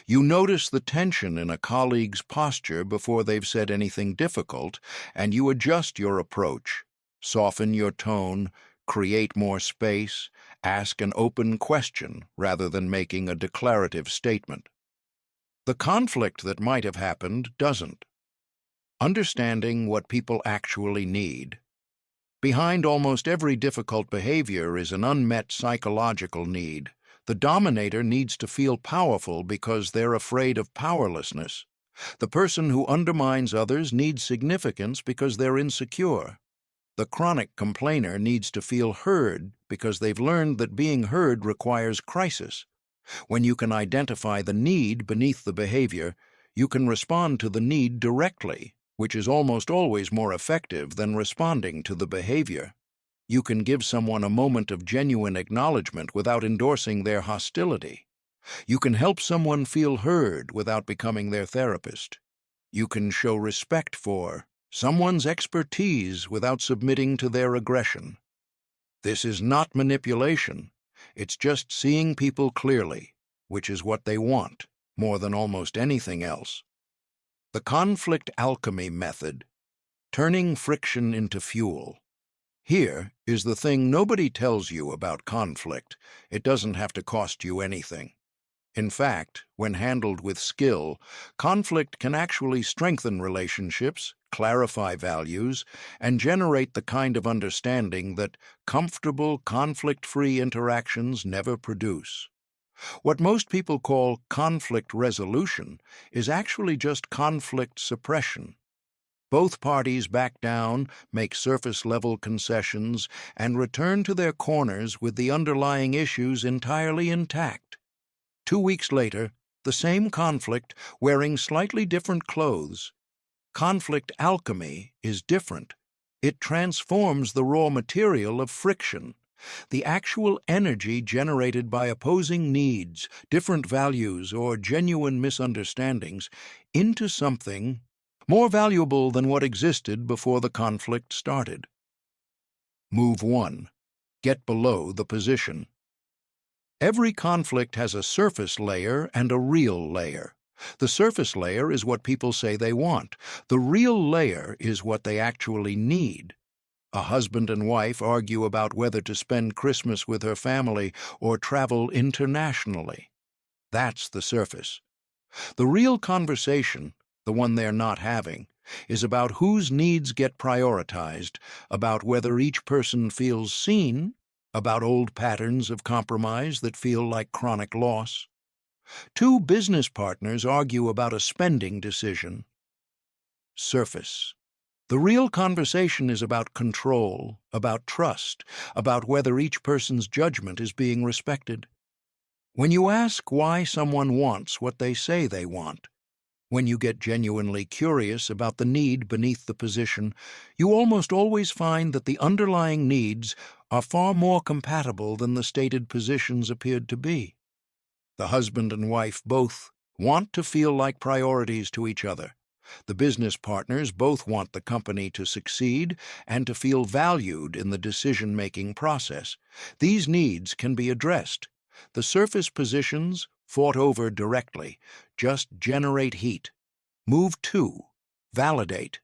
You notice the tension in a colleague's posture before they've said anything difficult, and you adjust your approach, soften your tone, create more space, ask an open question rather than making a declarative statement. The conflict that might have happened doesn't. Understanding what people actually need. Behind almost every difficult behavior is an unmet psychological need. The dominator needs to feel powerful because they're afraid of powerlessness. The person who undermines others needs significance because they're insecure. The chronic complainer needs to feel heard because they've learned that being heard requires crisis. When you can identify the need beneath the behavior, you can respond to the need directly, which is almost always more effective than responding to the behavior. You can give someone a moment of genuine acknowledgement without endorsing their hostility. You can help someone feel heard without becoming their therapist. You can show respect for someone's expertise without submitting to their aggression. This is not manipulation. It's just seeing people clearly, which is what they want, more than almost anything else. The conflict alchemy method, turning friction into fuel. Here is the thing nobody tells you about conflict. It doesn't have to cost you anything. In fact, when handled with skill, conflict can actually strengthen relationships, clarify values, and generate the kind of understanding that comfortable, conflict-free interactions never produce. What most people call conflict resolution is actually just conflict suppression. Both parties back down, make surface-level concessions, and return to their corners with the underlying issues entirely intact. 2 weeks later, the same conflict, wearing slightly different clothes. Conflict alchemy is different. It transforms the raw material of friction, the actual energy generated by opposing needs, different values, or genuine misunderstandings, into something more valuable than what existed before the conflict started. Move 1. Get below the position. Every conflict has a surface layer and a real layer. The surface layer is what people say they want. The real layer is what they actually need. A husband and wife argue about whether to spend Christmas with her family or travel internationally. That's the surface. The real conversation, the one they're not having, is about whose needs get prioritized, about whether each person feels seen, about old patterns of compromise that feel like chronic loss. Two business partners argue about a spending decision. Surface. The real conversation is about control, about trust, about whether each person's judgment is being respected. When you ask why someone wants what they say they want, when you get genuinely curious about the need beneath the position, you almost always find that the underlying needs are far more compatible than the stated positions appeared to be. The husband and wife both want to feel like priorities to each other. The business partners both want the company to succeed and to feel valued in the decision-making process. These needs can be addressed. The surface positions, fought over directly, just generate heat. Move to, validate.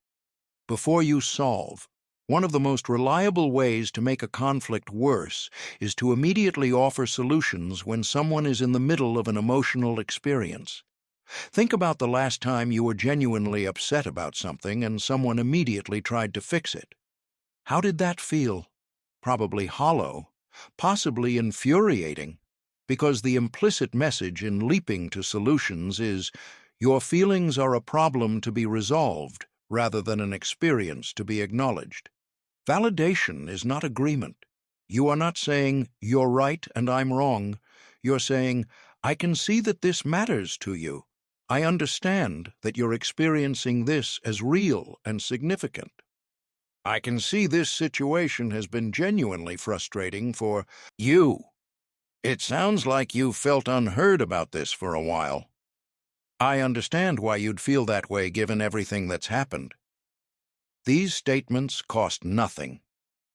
Before you solve. One of the most reliable ways to make a conflict worse is to immediately offer solutions when someone is in the middle of an emotional experience. Think about the last time you were genuinely upset about something and someone immediately tried to fix it. How did that feel? Probably hollow, possibly infuriating, because the implicit message in leaping to solutions is, your feelings are a problem to be resolved rather than an experience to be acknowledged. Validation is not agreement. You are not saying, you're right and I'm wrong. You're saying, I can see that this matters to you. I understand that you're experiencing this as real and significant. I can see this situation has been genuinely frustrating for you. It sounds like you've felt unheard about this for a while. I understand why you'd feel that way given everything that's happened. These statements cost nothing.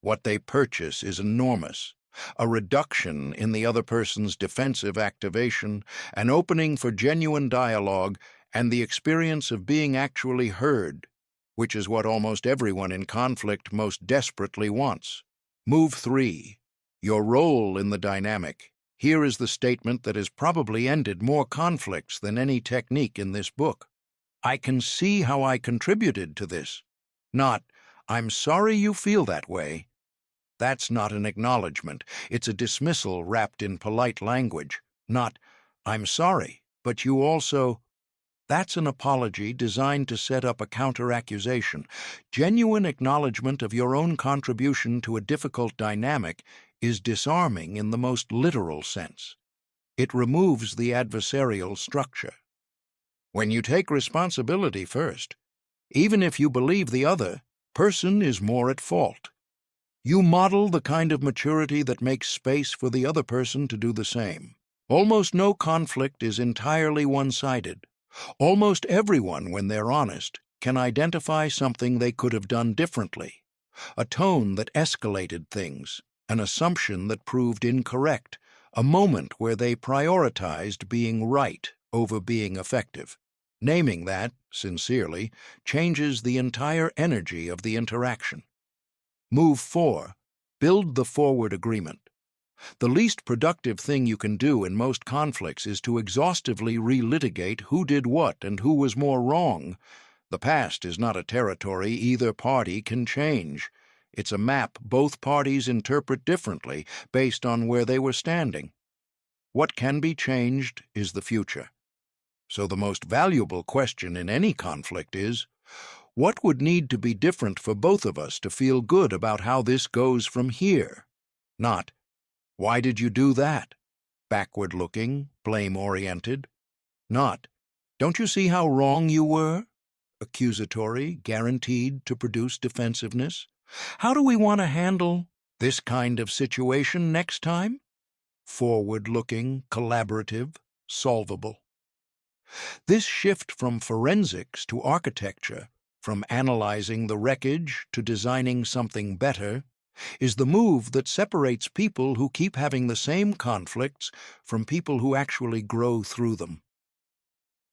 What they purchase is enormous. A reduction in the other person's defensive activation, an opening for genuine dialogue, and the experience of being actually heard, which is what almost everyone in conflict most desperately wants. Move 3. Your role in the dynamic. Here is the statement that has probably ended more conflicts than any technique in this book. I can see how I contributed to this. Not, I'm sorry you feel that way. That's not an acknowledgement. It's a dismissal wrapped in polite language. Not, I'm sorry, but you also... That's an apology designed to set up a counter-accusation. Genuine acknowledgement of your own contribution to a difficult dynamic is disarming in the most literal sense. It removes the adversarial structure. When you take responsibility first, even if you believe the other person is more at fault, you model the kind of maturity that makes space for the other person to do the same. Almost no conflict is entirely one-sided. Almost everyone, when they're honest, can identify something they could have done differently, a tone that escalated things, an assumption that proved incorrect, a moment where they prioritized being right over being effective. Naming that, sincerely, changes the entire energy of the interaction. Move 4. Build the forward agreement. The least productive thing you can do in most conflicts is to exhaustively relitigate who did what and who was more wrong. The past is not a territory either party can change. It's a map both parties interpret differently based on where they were standing. What can be changed is the future. So the most valuable question in any conflict is, what would need to be different for both of us to feel good about how this goes from here? Not, why did you do that? Backward-looking, blame-oriented. Not, don't you see how wrong you were? Accusatory, guaranteed to produce defensiveness. How do we want to handle this kind of situation next time? Forward-looking, collaborative, solvable. This shift from forensics to architecture, from analyzing the wreckage to designing something better, is the move that separates people who keep having the same conflicts from people who actually grow through them.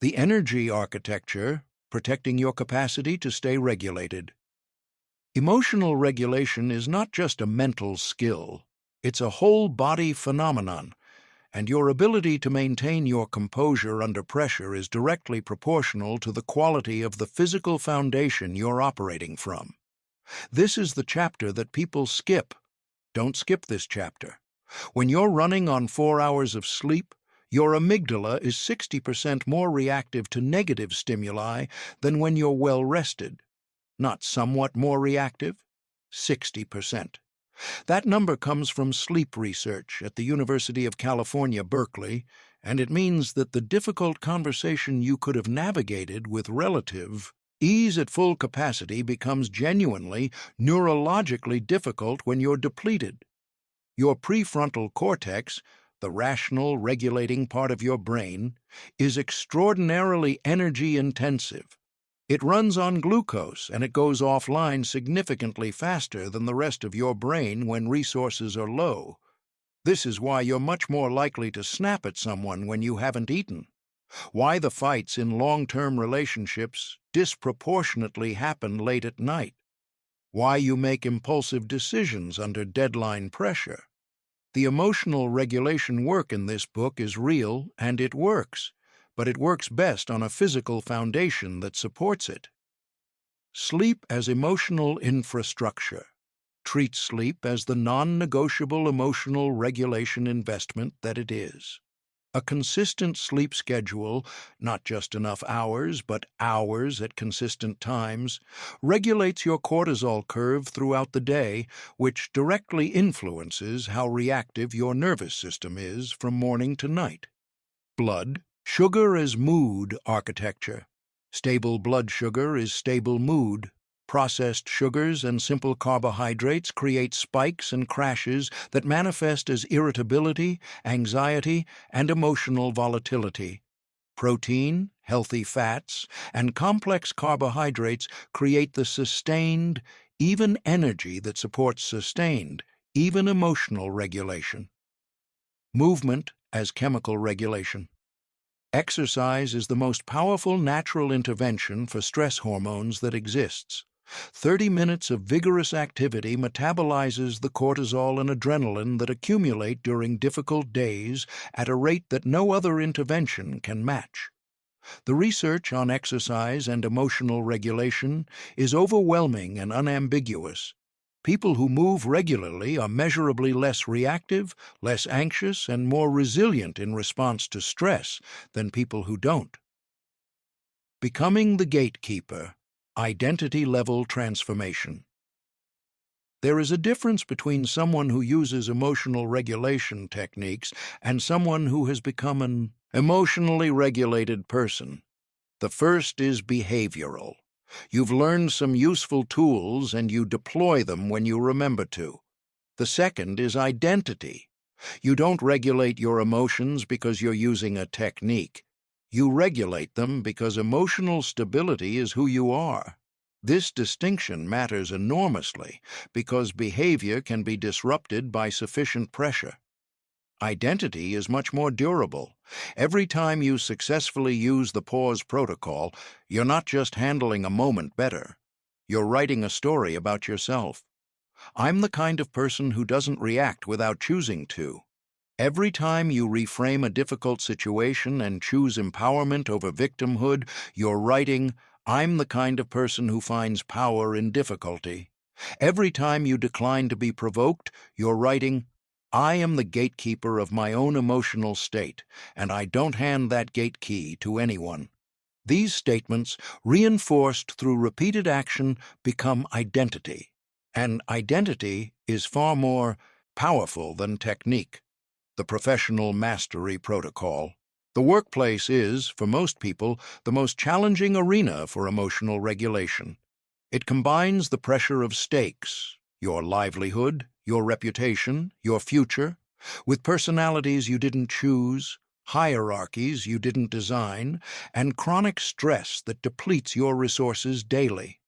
The energy architecture, protecting your capacity to stay regulated. Emotional regulation is not just a mental skill, it's a whole-body phenomenon, and your ability to maintain your composure under pressure is directly proportional to the quality of the physical foundation you're operating from. This is the chapter that people skip. Don't skip this chapter. When you're running on 4 hours of sleep, your amygdala is 60% more reactive to negative stimuli than when you're well rested. Not somewhat more reactive, 60%. That number comes from sleep research at the University of California, Berkeley, and it means that the difficult conversation you could have navigated with relative ease at full capacity becomes genuinely, neurologically difficult when you're depleted. Your prefrontal cortex, the rational, regulating part of your brain, is extraordinarily energy-intensive. It runs on glucose, and it goes offline significantly faster than the rest of your brain when resources are low. This is why you're much more likely to snap at someone when you haven't eaten. Why the fights in long-term relationships disproportionately happen late at night. Why you make impulsive decisions under deadline pressure. The emotional regulation work in this book is real, and it works, but it works best on a physical foundation that supports it. Sleep as emotional infrastructure. Treat sleep as the non-negotiable emotional regulation investment that it is. A consistent sleep schedule, not just enough hours, but hours at consistent times, regulates your cortisol curve throughout the day, which directly influences how reactive your nervous system is from morning to night. Blood, sugar as mood architecture. Stable blood sugar is stable mood. Processed sugars and simple carbohydrates create spikes and crashes that manifest as irritability, anxiety, and emotional volatility. Protein, healthy fats, and complex carbohydrates create the sustained, even energy that supports sustained, even emotional regulation. Movement as chemical regulation. Exercise is the most powerful natural intervention for stress hormones that exists. 30 minutes of vigorous activity metabolizes the cortisol and adrenaline that accumulate during difficult days at a rate that no other intervention can match. The research on exercise and emotional regulation is overwhelming and unambiguous. People who move regularly are measurably less reactive, less anxious, and more resilient in response to stress than people who don't. Becoming the gatekeeper. Identity-level transformation. There is a difference between someone who uses emotional regulation techniques and someone who has become an emotionally regulated person. The first is behavioral. You've learned some useful tools and you deploy them when you remember to. The second is identity. You don't regulate your emotions because you're using a technique. You regulate them because emotional stability is who you are. This distinction matters enormously because behavior can be disrupted by sufficient pressure. Identity is much more durable. Every time you successfully use the pause protocol, you're not just handling a moment better. You're writing a story about yourself. I'm the kind of person who doesn't react without choosing to. Every time you reframe a difficult situation and choose empowerment over victimhood, you're writing, I'm the kind of person who finds power in difficulty. Every time you decline to be provoked, you're writing, I am the gatekeeper of my own emotional state, and I don't hand that gate key to anyone. These statements, reinforced through repeated action, become identity. And identity is far more powerful than technique. The professional mastery protocol. The workplace is, for most people, the most challenging arena for emotional regulation. It combines the pressure of stakes, your livelihood, your reputation, your future, with personalities you didn't choose, hierarchies you didn't design, and chronic stress that depletes your resources daily.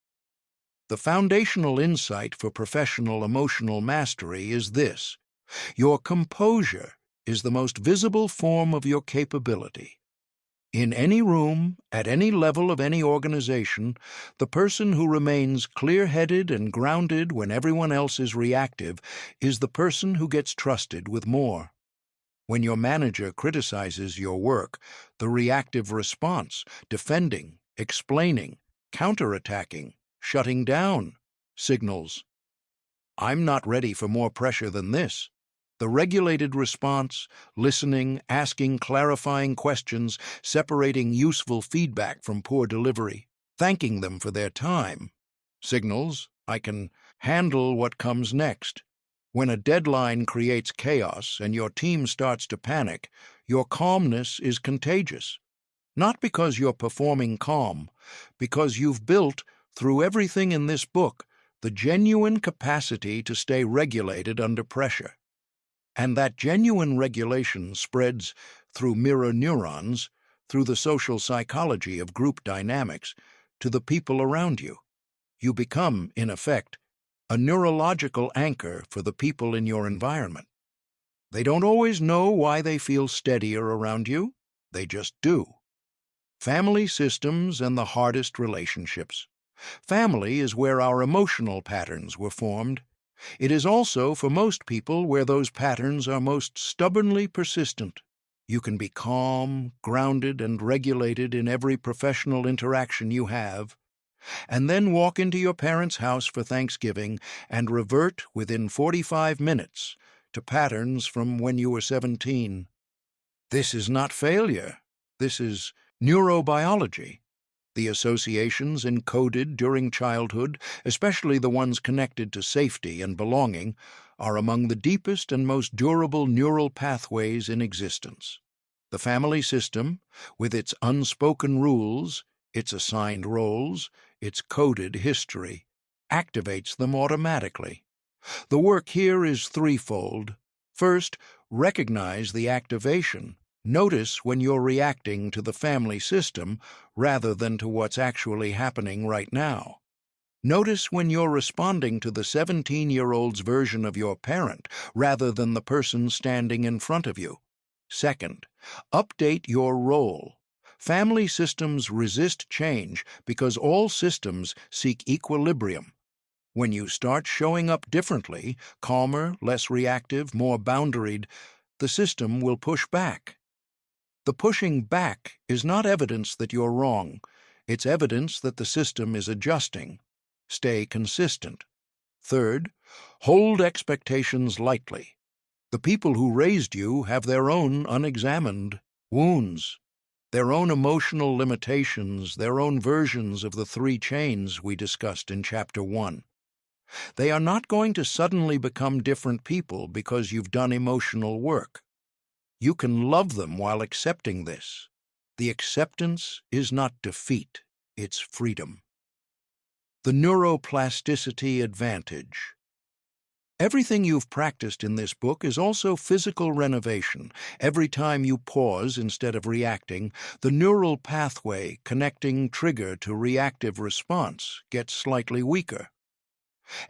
The foundational insight for professional emotional mastery is this. Your composure is the most visible form of your capability. In any room, at any level of any organization, the person who remains clear-headed and grounded when everyone else is reactive is the person who gets trusted with more. When your manager criticizes your work, the reactive response, defending, explaining, counterattacking, shutting down, signals, "I'm not ready for more pressure than this." The regulated response, listening, asking clarifying questions, separating useful feedback from poor delivery, thanking them for their time, signals, "I can handle what comes next." When a deadline creates chaos and your team starts to panic, your calmness is contagious. Not because you're performing calm, because you've built, through everything in this book, the genuine capacity to stay regulated under pressure. And that genuine regulation spreads through mirror neurons, through the social psychology of group dynamics, to the people around you. You become, in effect, a neurological anchor for the people in your environment. They don't always know why they feel steadier around you. They just do. Family systems and the hardest relationships. Family is where our emotional patterns were formed. It is also, for most people, where those patterns are most stubbornly persistent. You can be calm, grounded, and regulated in every professional interaction you have, and then walk into your parents' house for Thanksgiving and revert within 45 minutes to patterns from when you were 17. This is not failure. This is neurobiology. The associations encoded during childhood, especially the ones connected to safety and belonging, are among the deepest and most durable neural pathways in existence. The family system, with its unspoken rules, its assigned roles, its coded history, activates them automatically. The work here is threefold. First, recognize the activation. Notice when you're reacting to the family system rather than to what's actually happening right now. Notice when you're responding to the 17-year-old's version of your parent rather than the person standing in front of you. Second, update your role. Family systems resist change because all systems seek equilibrium. When you start showing up differently, calmer, less reactive, more boundaried, the system will push back. The pushing back is not evidence that you're wrong. It's evidence that the system is adjusting. Stay consistent. Third, hold expectations lightly. The people who raised you have their own unexamined wounds, their own emotional limitations, their own versions of the 3 chains we discussed in Chapter 1. They are not going to suddenly become different people because you've done emotional work. You can love them while accepting this. The acceptance is not defeat, it's freedom. The neuroplasticity advantage. Everything you've practiced in this book is also physical renovation. Every time you pause instead of reacting, the neural pathway connecting trigger to reactive response gets slightly weaker.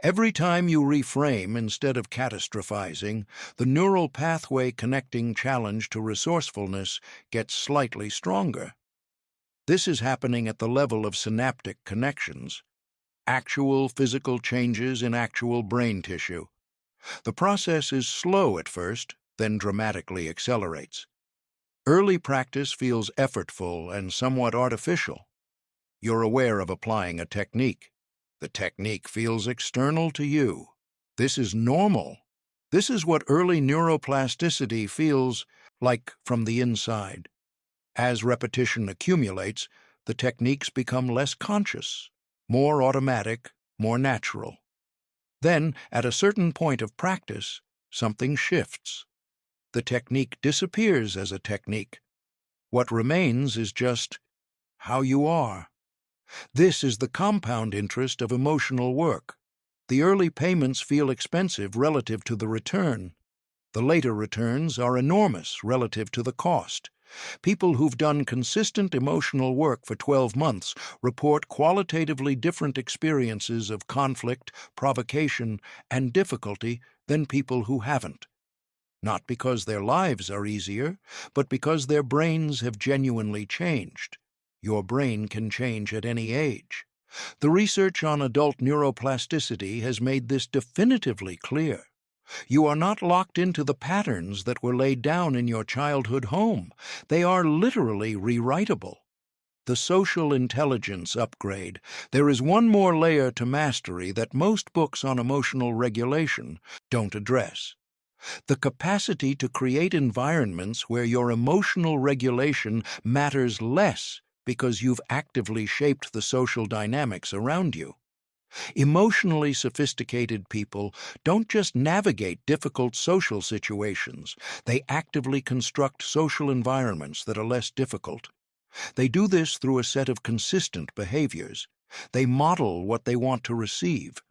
Every time you reframe instead of catastrophizing, the neural pathway connecting challenge to resourcefulness gets slightly stronger. This is happening at the level of synaptic connections, actual physical changes in actual brain tissue. The process is slow at first, then dramatically accelerates. Early practice feels effortful and somewhat artificial. You're aware of applying a technique. The technique feels external to you. This is normal. This is what early neuroplasticity feels like from the inside. As repetition accumulates, the techniques become less conscious, more automatic, more natural. Then, at a certain point of practice, something shifts. The technique disappears as a technique. What remains is just how you are. This is the compound interest of emotional work. The early payments feel expensive relative to the return. The later returns are enormous relative to the cost. People who've done consistent emotional work for 12 months report qualitatively different experiences of conflict, provocation, and difficulty than people who haven't. Not because their lives are easier, but because their brains have genuinely changed. Your brain can change at any age. The research on adult neuroplasticity has made this definitively clear. You are not locked into the patterns that were laid down in your childhood home. They are literally rewritable. The social intelligence upgrade. There is one more layer to mastery that most books on emotional regulation don't address. The capacity to create environments where your emotional regulation matters less because you've actively shaped the social dynamics around you. Emotionally sophisticated people don't just navigate difficult social situations, they actively construct social environments that are less difficult. They do this through a set of consistent behaviors. They model what they want to receive.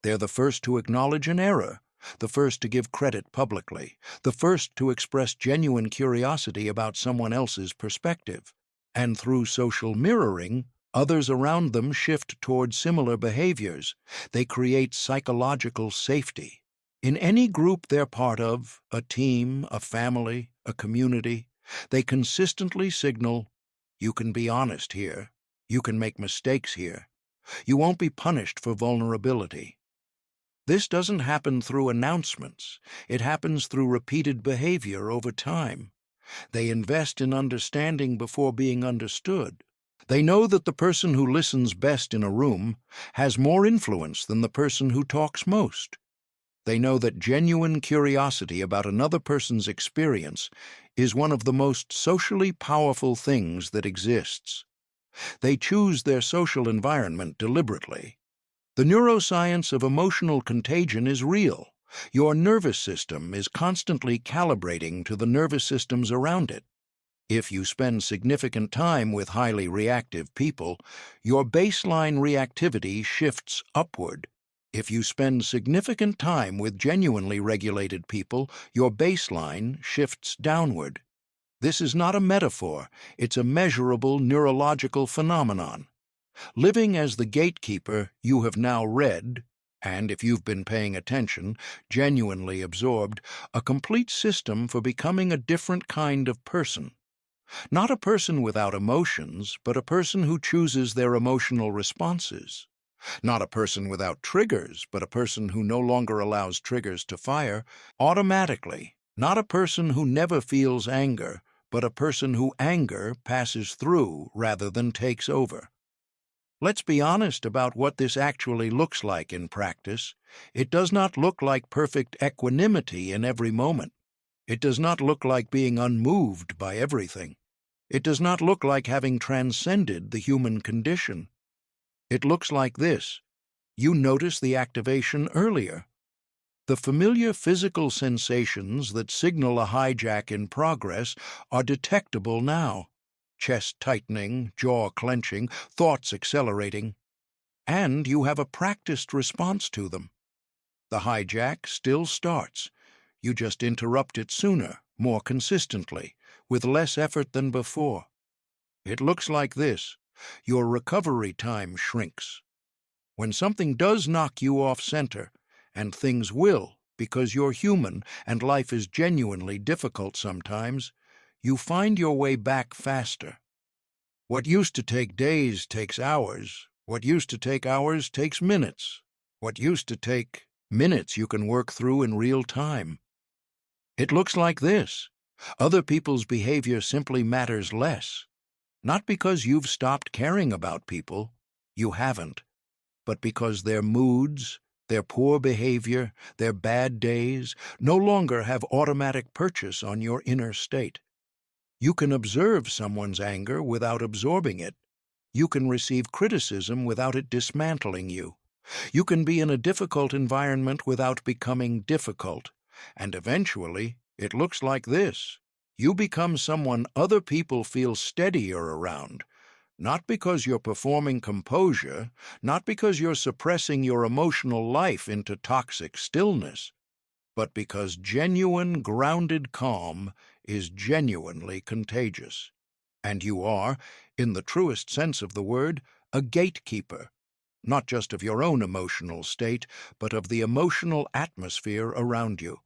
They're the first to acknowledge an error, the first to give credit publicly, the first to express genuine curiosity about someone else's perspective. And through social mirroring, others around them shift toward similar behaviors. They create psychological safety. In any group they're part of, a team, a family, a community, they consistently signal, you can be honest here, you can make mistakes here, you won't be punished for vulnerability. This doesn't happen through announcements. It happens through repeated behavior over time. They invest in understanding before being understood. They know that the person who listens best in a room has more influence than the person who talks most. They know that genuine curiosity about another person's experience is one of the most socially powerful things that exists. They choose their social environment deliberately. The neuroscience of emotional contagion is real. Your nervous system is constantly calibrating to the nervous systems around it. If you spend significant time with highly reactive people, your baseline reactivity shifts upward. If you spend significant time with genuinely regulated people, your baseline shifts downward. This is not a metaphor, it's a measurable neurological phenomenon. Living as the gatekeeper, you have now read, and if you've been paying attention, genuinely absorbed, a complete system for becoming a different kind of person. Not a person without emotions, but a person who chooses their emotional responses. Not a person without triggers, but a person who no longer allows triggers to fire automatically. Not a person who never feels anger, but a person who anger passes through rather than takes over. Let's be honest about what this actually looks like in practice. It does not look like perfect equanimity in every moment. It does not look like being unmoved by everything. It does not look like having transcended the human condition. It looks like this. You notice the activation earlier. The familiar physical sensations that signal a hijack in progress are detectable now. Chest tightening, jaw clenching, thoughts accelerating. And you have a practiced response to them. The hijack still starts. You just interrupt it sooner, more consistently, with less effort than before. It looks like this. Your recovery time shrinks. When something does knock you off center, and things will, because you're human and life is genuinely difficult sometimes, you find your way back faster. What used to take days takes hours. What used to take hours takes minutes. What used to take minutes you can work through in real time. It looks like this. Other people's behavior simply matters less. Not because you've stopped caring about people, you haven't, but because their moods, their poor behavior, their bad days no longer have automatic purchase on your inner state. You can observe someone's anger without absorbing it. You can receive criticism without it dismantling you. You can be in a difficult environment without becoming difficult. And eventually, it looks like this. You become someone other people feel steadier around. Not because you're performing composure, not because you're suppressing your emotional life into toxic stillness, but because genuine, grounded calm is genuinely contagious. And you are, in the truest sense of the word, a gatekeeper, not just of your own emotional state, but of the emotional atmosphere around you.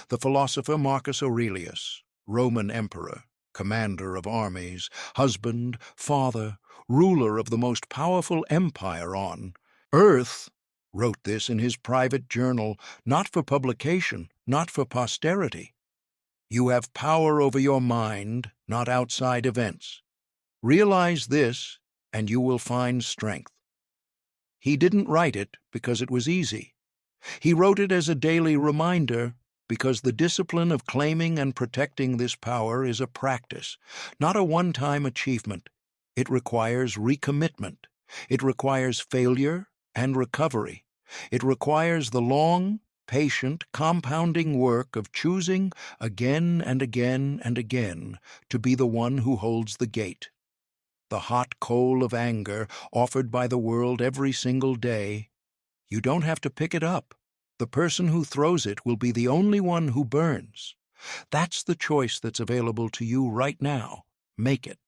The philosopher Marcus Aurelius, Roman emperor, commander of armies, husband, father, ruler of the most powerful empire on earth, wrote this in his private journal, not for publication, not for posterity. You have power over your mind, not outside events. Realize this, and you will find strength. He didn't write it because it was easy. He wrote it as a daily reminder because the discipline of claiming and protecting this power is a practice, not a one-time achievement. It requires recommitment. It requires failure and recovery. It requires the long, patient, compounding work of choosing again and again and again to be the one who holds the gate. The hot coal of anger offered by the world every single day, you don't have to pick it up. The person who throws it will be the only one who burns. That's the choice that's available to you right now. Make it.